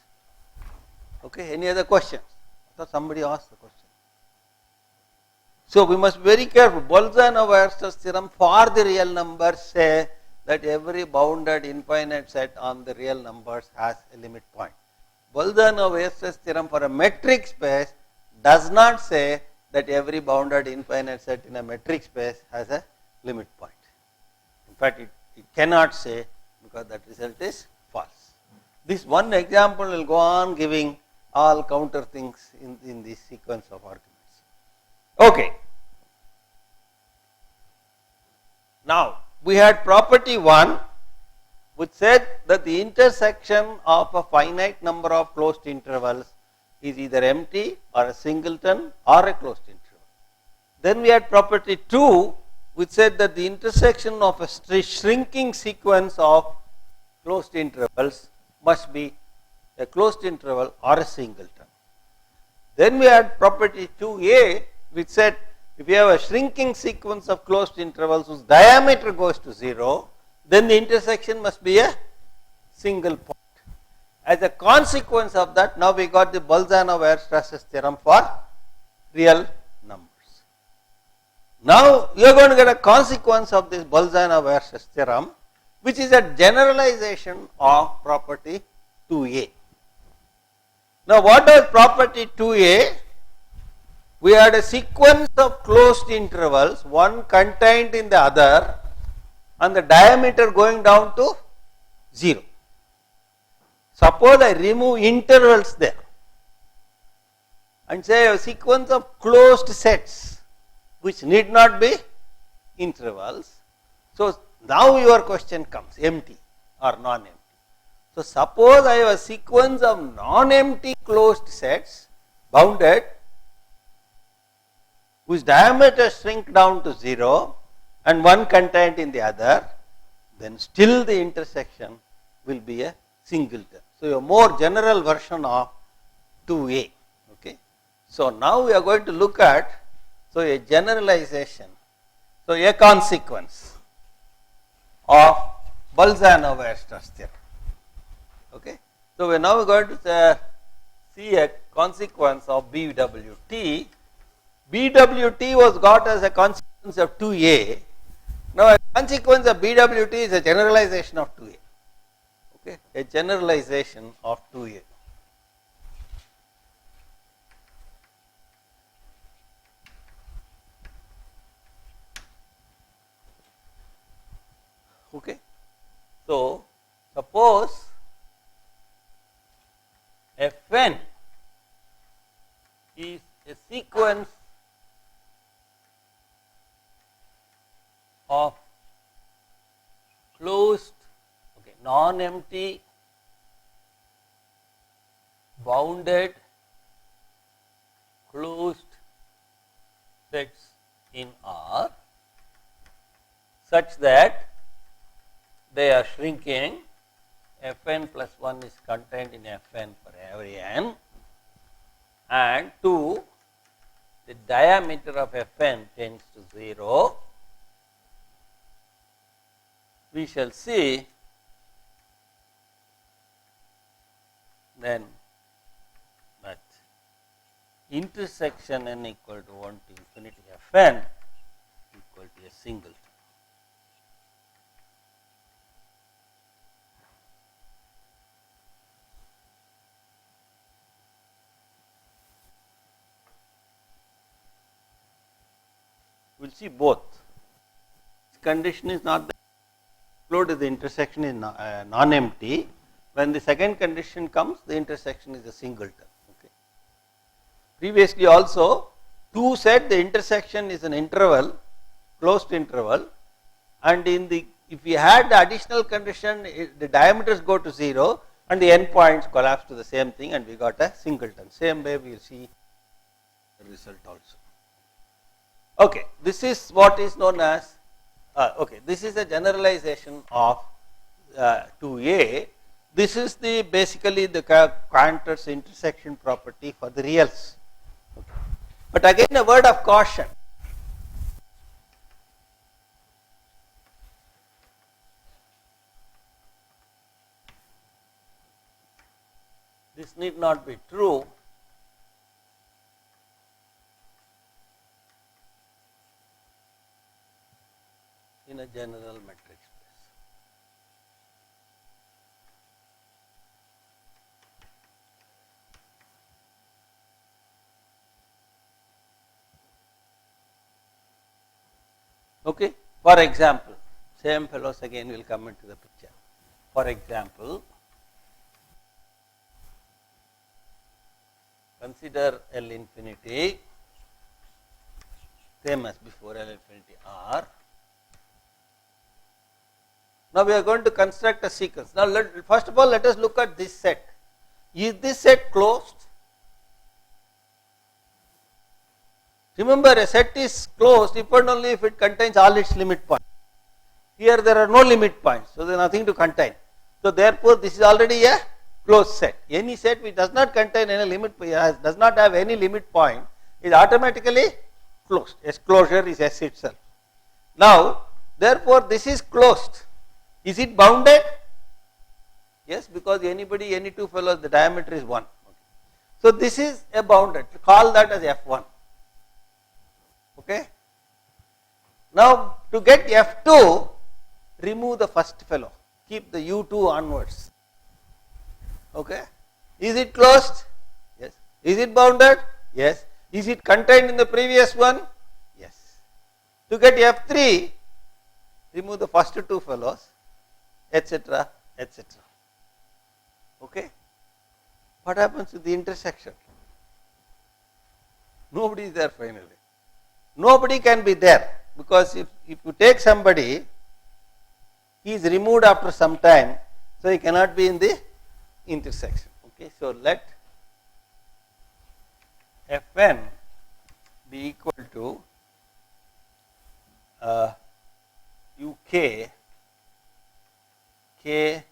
Okay. Any other questions? I thought somebody asked the question. So we must be very careful. Bolzano-Weierstrass theorem for the real numbers say that every bounded infinite set on the real numbers has a limit point. Bolzano-Weierstrass theorem for a metric space does not say that every bounded infinite set in a metric space has a limit point. In fact, it cannot say because that result is false. This one example will go on giving all counter things in this sequence of arguments. Okay. Now, we had property 1 which said that the intersection of a finite number of closed intervals is either empty or a singleton or a closed interval. Then we had property 2, which said that the intersection of a shrinking sequence of closed intervals must be a closed interval or a singleton. Then we had property 2a, which said if you have a shrinking sequence of closed intervals whose diameter goes to 0, then the intersection must be a single point. As a consequence of that, now we got the Bolzano-Weierstrass's theorem for real numbers. Now you are going to get a consequence of this Bolzano-Weierstrass theorem, which is a generalization of property 2a. Now what was property 2a? We had a sequence of closed intervals, one contained in the other, and the diameter going down to 0. Suppose I remove intervals there and say a sequence of closed sets which need not be intervals. So now your question comes, empty or non-empty. So suppose I have a sequence of non-empty closed sets bounded whose diameter shrink down to 0 and one contained in the other, then still the intersection will be a singleton. So a more general version of 2a. Okay. So now we are going to look at a generalization, so a consequence of Bolzano-Weierstrass theorem. Okay. So we are now going to see a consequence of BWT. BWT was got as a consequence of 2a. Now a consequence of BWT is a generalization of 2a. Okay, a generalization of 2a. Okay. So suppose Fn is a sequence of closed, non-empty, bounded, closed sets in R such that they are shrinking. Fn plus 1 is contained in Fn for every n, and 2, the diameter of Fn tends to 0. We shall see then that intersection n equal to 1 to infinity Fn equal to a singleton. We will see both. This condition is not the intersection is non-empty. When the second condition comes, the intersection is a singleton. Okay. Previously also, 2 said the intersection is an interval, closed interval, and if we had the additional condition, the diameters go to 0 and the endpoints collapse to the same thing, and we got a singleton. Same way we will see the result also. Okay, this is what is known as this is a generalization of 2a. This is basically the Cantor's intersection property for the reals. Okay. But again, a word of caution. This need not be true in a general metric space. Okay. For example, same fellows again will come into the picture. For example, consider L infinity, same as before, L infinity R. Now we are going to construct a sequence. Now first of all, let us look at this set. Is this set closed? Remember, a set is closed if and only if it contains all its limit points. Here there are no limit points, so there is nothing to contain. So therefore, this is already a closed set. Any set which does not contain any limit, does not have any limit point, is automatically closed. S closure is S itself. Now, therefore, this is closed. Is it bounded? Yes, because anybody, any two fellows, the diameter is 1. Okay. So this is a bounded. Call that as F1. Okay. Now, to get F2, remove the first fellow. Keep the U2 onwards. Okay. Is it closed? Yes. Is it bounded? Yes. Is it contained in the previous one? Yes. To get F3, remove the first two fellows, etc., etc. Okay. What happens to the intersection? Nobody is there finally. Nobody can be there, because if you take somebody, he is removed after some time, so he cannot be in the intersection. Okay, so let Fn be equal to uk k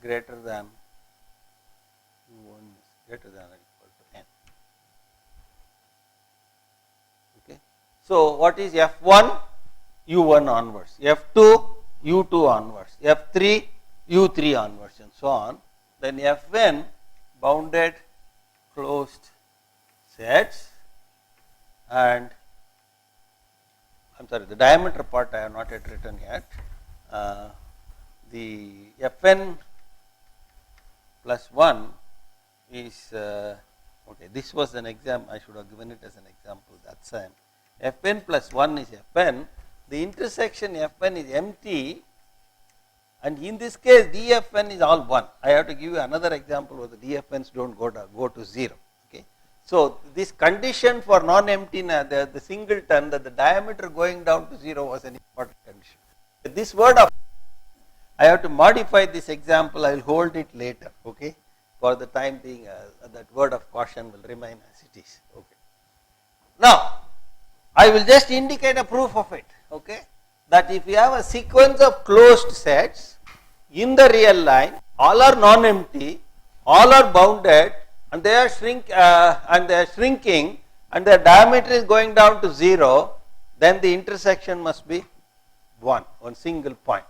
greater than u1 is greater than or equal to n. Okay, so what is F1? U1 onwards, F2 U2 onwards, F3 U3 onwards, and so on. Then Fn bounded closed sets, and I am sorry, the diameter part I have not yet written yet. The Fn plus 1 is okay. This was an example. I should have given it as an example that time. Fn plus 1 is Fn. The intersection Fn is empty, and in this case dFn is all 1. I have to give you another example where the dFns don't go to 0. Okay. So this condition for non-emptiness, the singleton, that the diameter going down to 0 was an important condition. This word of, I have to modify this example. I will hold it later. Okay. For the time being, that word of caution will remain as it is. Okay. Now, I will just indicate a proof of it. Okay, that if you have a sequence of closed sets in the real line, all are non-empty, all are bounded, and they are shrinking, and their diameter is going down to 0, then the intersection must be one single point.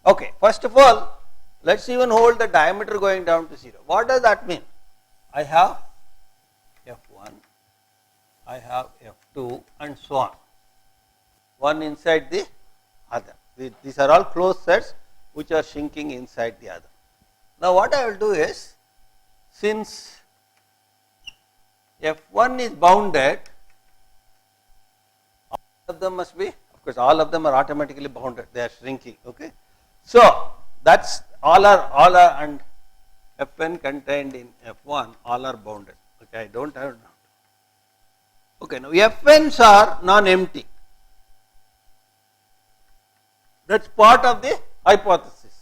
Okay, first of all, let us even hold the diameter going down to 0. What does that mean? I have F1, I have F2, and so on. One inside the other. These are all closed sets which are shrinking inside the other. Now what I will do is, since F1 is bounded, all of them must be, of course all of them are automatically bounded, they are shrinking. Okay. So that's all are and Fn contained in F1 all are bounded. Okay, I don't have. Okay, now Fn's are non-empty. That is part of the hypothesis.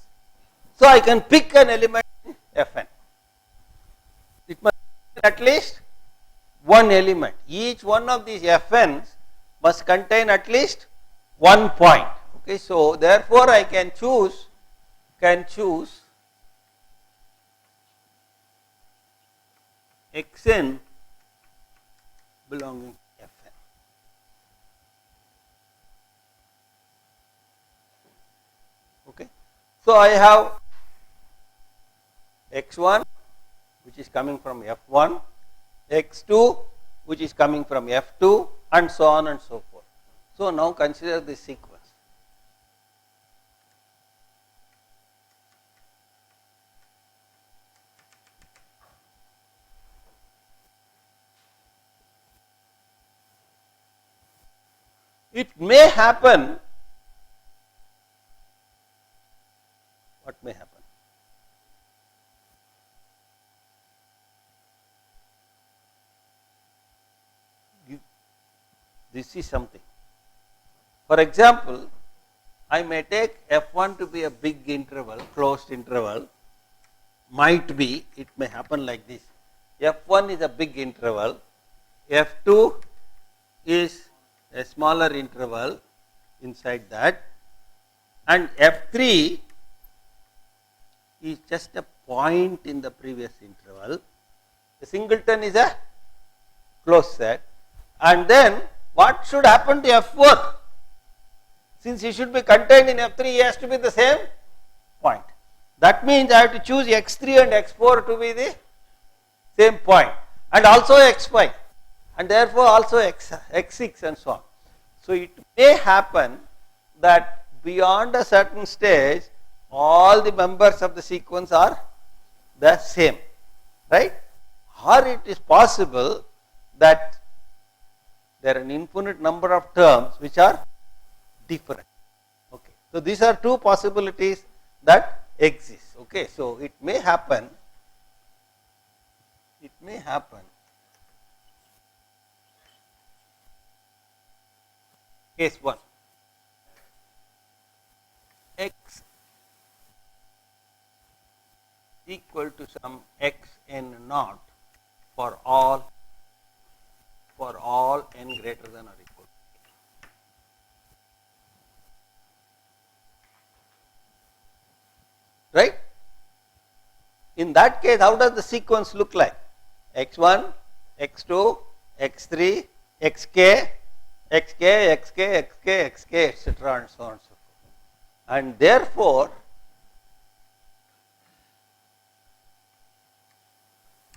So I can pick an element in Fn. It must be at least one element. Each one of these Fn's must contain at least one point. Okay, so therefore I can choose Xn belonging to Fn. Okay. So I have X1 which is coming from F1, X2 which is coming from F2, and so on and so forth. So now consider this sequence. It may happen, what may happen? This is something. For example, I may take F1 to be a big interval, closed interval, might be, it may happen like this. F1 is a big interval, F2 is a smaller interval inside that, and F3 is just a point in the previous interval. The singleton is a closed set, and then what should happen to F4? Since he should be contained in F3, he has to be the same point. That means I have to choose X3 and X4 to be the same point, and also X5, and therefore also X6 and so on. So it may happen that beyond a certain stage, all the members of the sequence are the same, right? Or it is possible that there are an infinite number of terms which are different. Okay, so these are two possibilities that exist. Okay, so it may happen. Case 1, x equal to some x n naught for all n greater than or equal. Right? In that case, how does the sequence look like? X1, X2, X3, Xk, Xk, Xk, Xk, Xk, etc. and so on and so forth. And therefore,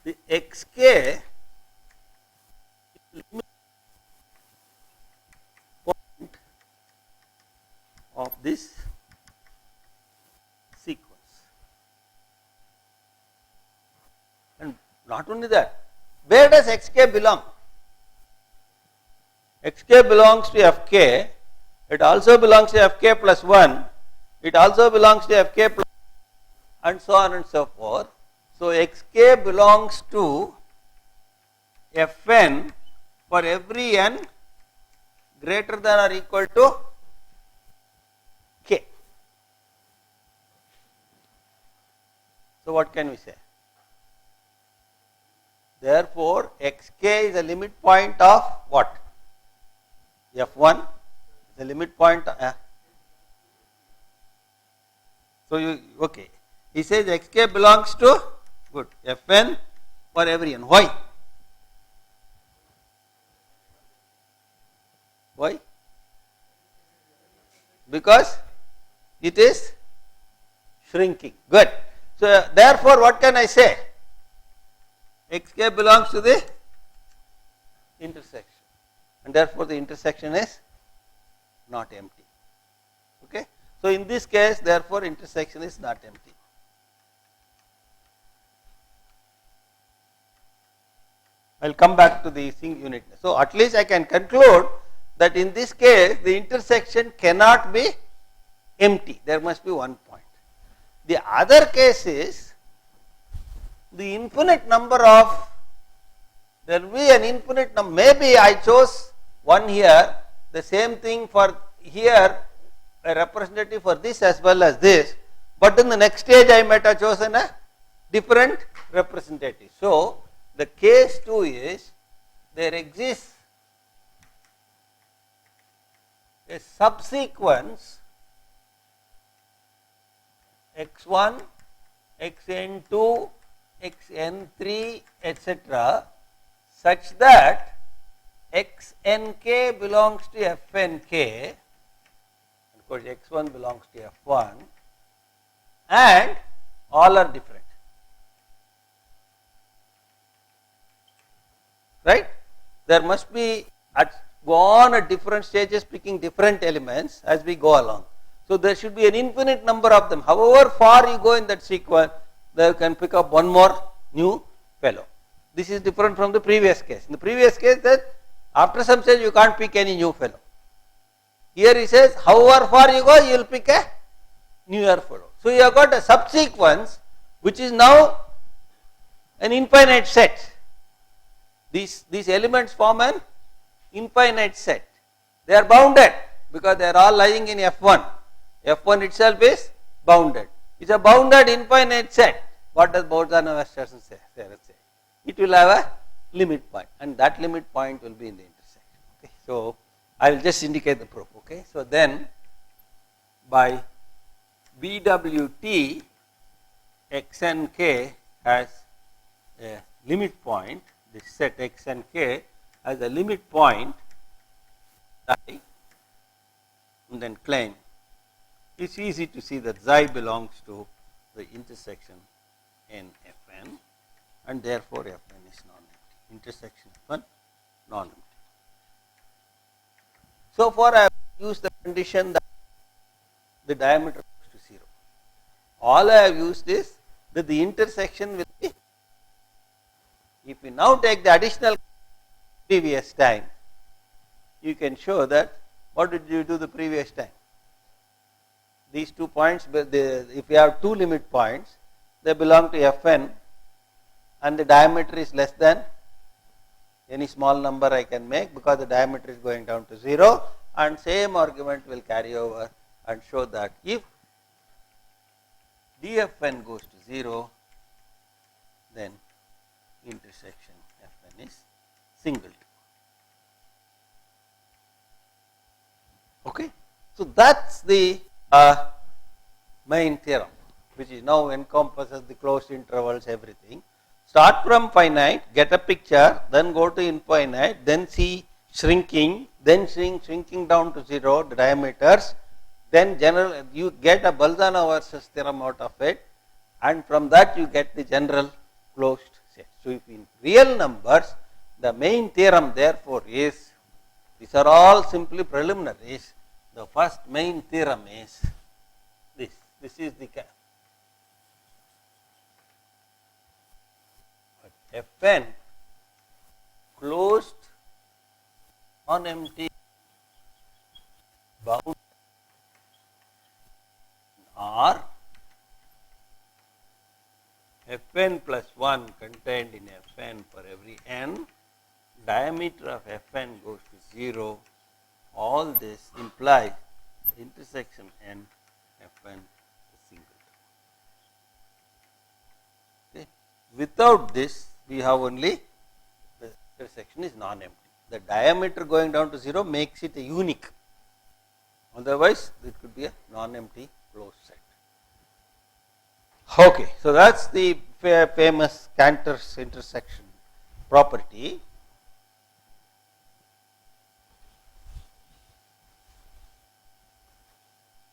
the Xk limit point of this sequence. And not only that, where does Xk belong? Xk belongs to Fk, it also belongs to Fk plus 1, it also belongs to Fk plus, and so on and so forth. So Xk belongs to Fn for every n greater than or equal to k. So what can we say? Therefore, Xk is a limit point of what? F1 is a limit point. So you, okay, he says Xk belongs to, good, Fn for every n. Why? Why? Because it is shrinking. Good. So therefore, what can I say? Xk belongs to the intersection, and therefore the intersection is not empty. Okay. So in this case, therefore intersection is not empty. I will come back to the thing uniqueness. So at least I can conclude that in this case the intersection cannot be empty, there must be one point. The other case is the infinite number of, there will be an infinite number, maybe I chose one here, the same thing for here, a representative for this as well as this, but in the next stage I might have chosen a different representative. So the case 2 is there exists a subsequence x1, xn2, xn3, etc., such that xnk belongs to fnk, of course x1 belongs to f1, and all are different. Right? There must be go on at different stages picking different elements as we go along. So there should be an infinite number of them. However far you go in that sequence, they can pick up one more new fellow. This is different from the previous case. In the previous case, that after some stage you can't pick any new fellow. Here he says, however far you go, you will pick a newer fellow. So you have got a subsequence which is now an infinite set. These elements form an infinite set. They are bounded because they are all lying in F1. F1 itself is bounded. It is a bounded infinite set. What does Bose-Navier-Stephan say? It will have a limit point, and that limit point will be in the intersection. Okay. So I will just indicate the proof. Okay. So then by BWT x and k has a limit point, this set x and k has a limit point I, and then claim it is easy to see that xi belongs to the intersection n Fn, and therefore Fn is non-empty, intersection Fn non-empty. So far I have used the condition that the diameter goes to 0. All I have used is that the intersection will be, if we now take the additional previous time, you can show that what did you do the previous time? These 2 points, if you have 2 limit points, they belong to Fn and the diameter is less than any small number I can make, because the diameter is going down to 0, and same argument will carry over and show that if dFn goes to 0, then intersection Fn is singleton. Okay. So that's the main theorem, which is now encompasses the closed intervals, everything. Start from finite, get a picture, then go to infinite, then see shrinking, then shrinking down to 0, the diameters, then general you get a Bolzano-Versus theorem out of it, and from that you get the general closed set. So if in real numbers, the main theorem therefore is, these are all simply preliminaries. The first main theorem is this. This is the Fn closed on empty bound R, Fn plus 1 contained in Fn for every n, diameter of Fn goes to 0. All this implies intersection n Fn is singleton. Okay. Without this, we have only the intersection is non-empty. The diameter going down to 0 makes it a unique. Otherwise, it could be a non-empty closed set. Okay, so that's the famous Cantor's intersection property.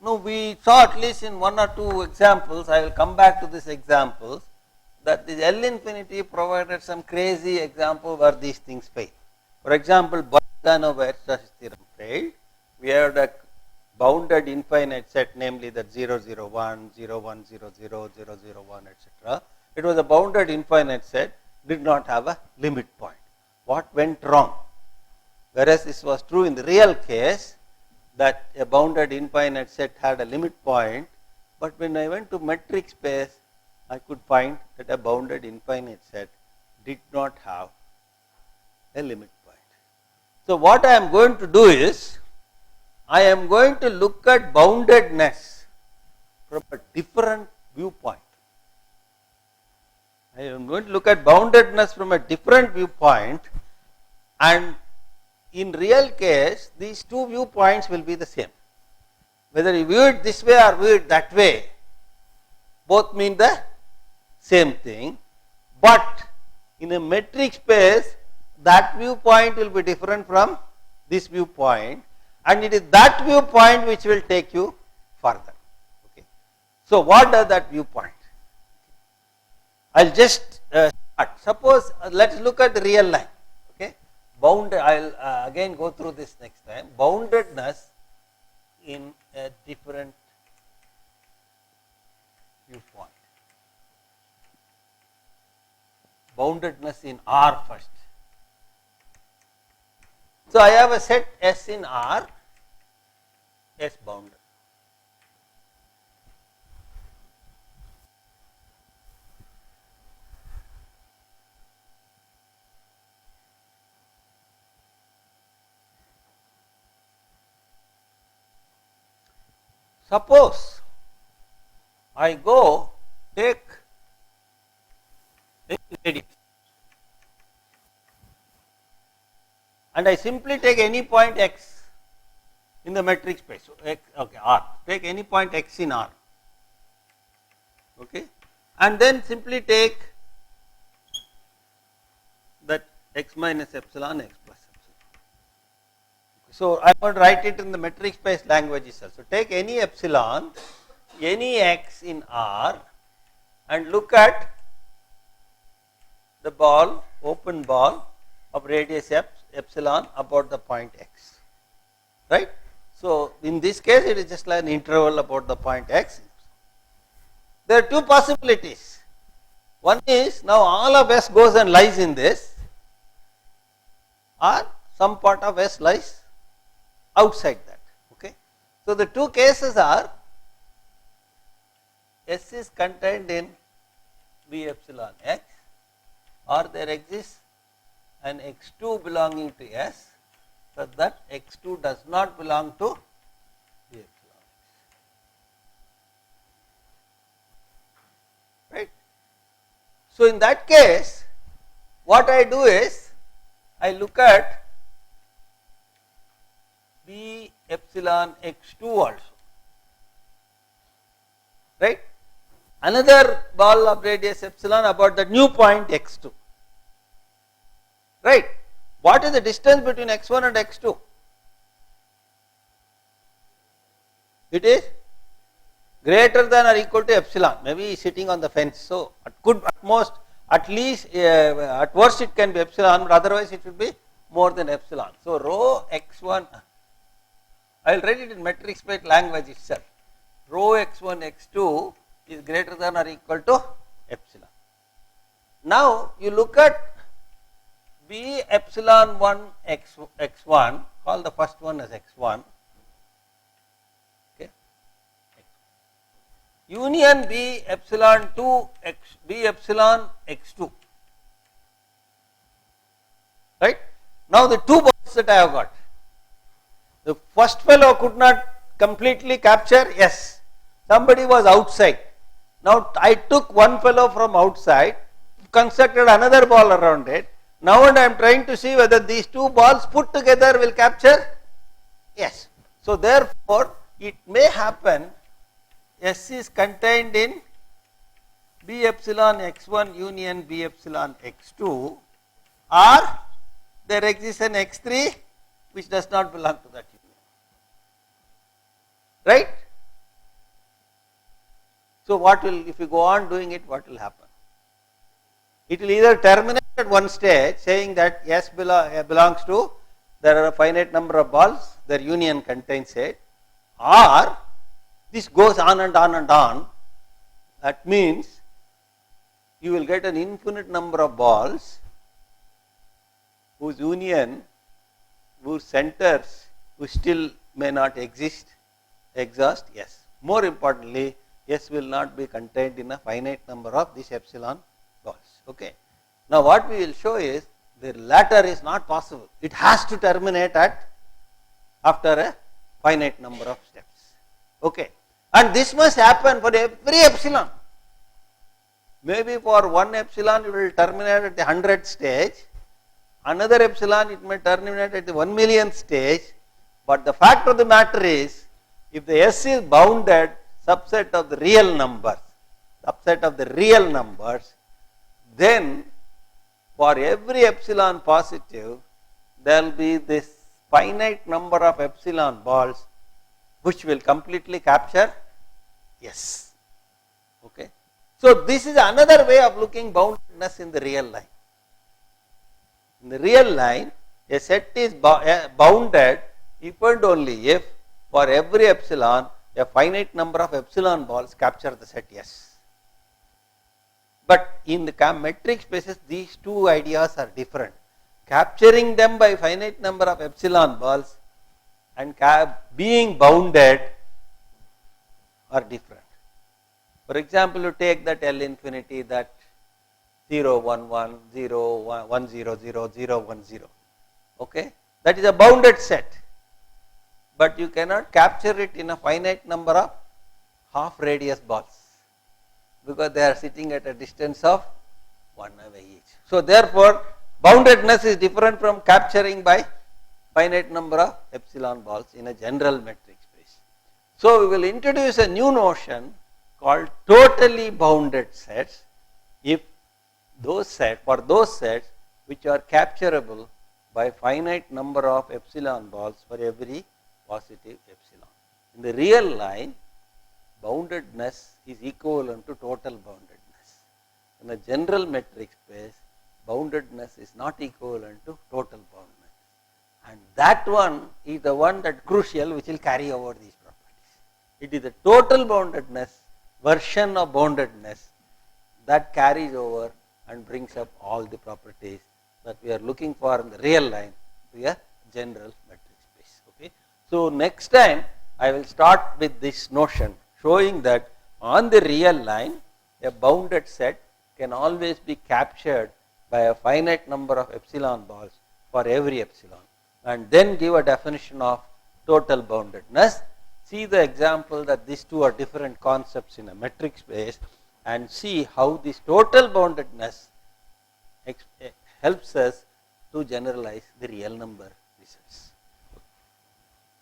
Now we saw at least in 1 or 2 examples, I will come back to these examples, that this L infinity provided some crazy example where these things fail. For example, Bolzano-Weierstrass theorem failed. We had a bounded infinite set, namely that 0, 0, 1, 0, 1, 0, 0, 0, 0, 1, etc. It was a bounded infinite set, did not have a limit point. What went wrong? Whereas this was true in the real case, that a bounded infinite set had a limit point, but when I went to metric space, I could find that a bounded infinite set did not have a limit point. So what I am going to do is, I am going to look at boundedness from a different viewpoint. I am going to look at boundedness from a different viewpoint, and in real case, these 2 viewpoints will be the same. Whether you view it this way or view it that way, both mean the same thing, but in a metric space, that viewpoint will be different from this viewpoint, and it is that viewpoint which will take you further. Okay. So what does that viewpoint? I will just start. Suppose let us look at the real line. Okay. Bounded, I will again go through this next time. Boundedness in a different viewpoint. Boundedness in R first. So I have a set S in R, S bounded. Suppose I go take radius. and I simply take any point x in the metric space, so x, okay, R, take any point x in R, okay, and then simply take that x minus epsilon, x plus epsilon. So I am going to write it in the metric space language itself. So take any epsilon, any x in R, and look at the ball, open ball of radius epsilon about the point x, right. So in this case it is just like an interval about the point x. There are two possibilities. One is now all of S goes and lies in this, or some part of S lies outside that, okay. So the two cases are S is contained in B epsilon x, or there exists an x2 belonging to S, such that x2 does not belong to B epsilon x, right. So in that case, what I do is I look at B epsilon x2 also, right, another ball of radius epsilon about the new point x2, right. What is the distance between x1 and x2? It is greater than or equal to epsilon, maybe sitting on the fence. So it could at most, at least, at worst it can be epsilon, but otherwise it should be more than epsilon. So rho x1, I will write it in metric space language itself. Rho x1 x2 is greater than or equal to epsilon. Now you look at B epsilon 1 x1, call the first one as x1, okay, union B epsilon 2 B epsilon x2, right. Now the two balls that I have got, the first fellow could not completely capture S, somebody was outside. Now I took one fellow from outside, constructed another ball around it. Now and I am trying to see whether these two balls put together will capture S. So therefore it may happen S is contained in B epsilon x1 union B epsilon x2, or there exists an x3 which does not belong to that union, right. So what will, if you go on doing it, what will happen? It will either terminate at one stage saying that S belongs to, there are a finite number of balls, their union contains it, or this goes on and on and on. That means you will get an infinite number of balls whose union, whose centers, who still may not exhaust S. More importantly, S will not be contained in a finite number of these epsilon balls. Okay. Now what we will show is the latter is not possible. It has to terminate at after a finite number of steps. Okay. And this must happen for every epsilon. Maybe for one epsilon it will terminate at the 100th stage, another epsilon it may terminate at the 1 millionth stage, but the fact of the matter is, if the S is bounded subset of the real numbers, then for every epsilon positive there will be this finite number of epsilon balls which will completely capture S. Okay. So this is another way of looking boundedness in the real line. In the real line, a set is bounded if and only if for every epsilon a finite number of epsilon balls capture the set S. But in the metric spaces these two ideas are different. Capturing them by finite number of epsilon balls and being bounded are different. For example, you take that L infinity, that 0 1 1 0 1 0 0 0 1 0, okay, that is a bounded set, but you cannot capture it in a finite number of half radius balls because they are sitting at a distance of 1 away each. So therefore boundedness is different from capturing by finite number of epsilon balls in a general metric space. So we will introduce a new notion called totally bounded sets if those sets which are capturable by finite number of epsilon balls for every positive epsilon. In the real line, boundedness is equivalent to total boundedness. In a general metric space, boundedness is not equivalent to total boundedness. And that one is the one that crucial which will carry over these properties. It is the total boundedness version of boundedness that carries over and brings up all the properties that we are looking for in the real line to a general metric space. Okay. So next time I will start with this notion showing that on the real line a bounded set can always be captured by a finite number of epsilon balls for every epsilon, and then give a definition of total boundedness. See the example that these two are different concepts in a metric space, and see how this total boundedness helps us to generalize the real number results.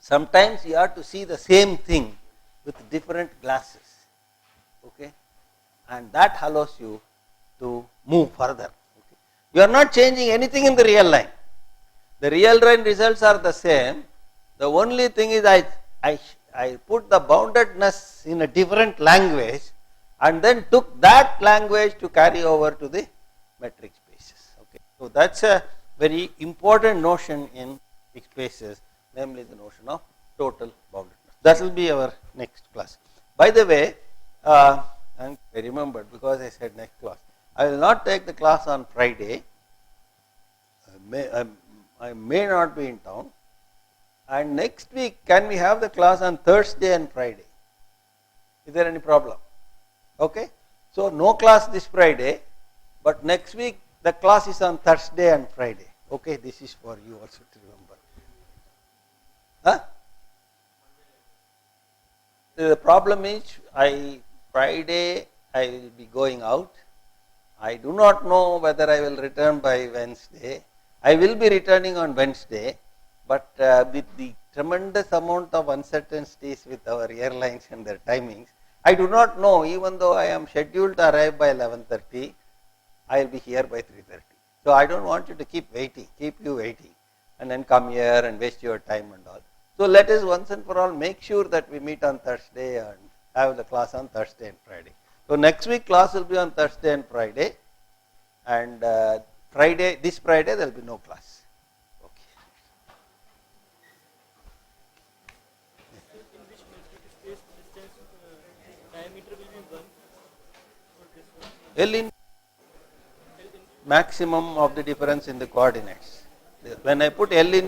Sometimes you have to see the same thing with different glasses, okay, and that allows you to move further. Okay. You are not changing anything in the real line. The real line results are the same. The only thing is I put the boundedness in a different language and then took that language to carry over to the metric spaces. Okay. So that's a very important notion in spaces, namely the notion of total boundedness. That will be our next class. By the way, and I remembered because I said next class, I will not take the class on Friday. I may not be in town. And next week, can we have the class on Thursday and Friday? Is there any problem? Okay. So no class this Friday, but next week the class is on Thursday and Friday. Okay, this is for you also to remember. Huh? The problem is Friday I will be going out. I do not know whether I will return by Wednesday. I will be returning on Wednesday, but with the tremendous amount of uncertainties with our airlines and their timings, I do not know, even though I am scheduled to arrive by 11:30, I will be here by 3:30. So I don't want you to keep you waiting and then come here and waste your time and all. So let us once and for all make sure that we meet on Thursday and have the class on Thursday and Friday. So next week class will be on Thursday and Friday, and this Friday there will be no class. Okay. In which metric space distance diameter will be 1 for this one? L in maximum of the difference in the coordinates. When I put L in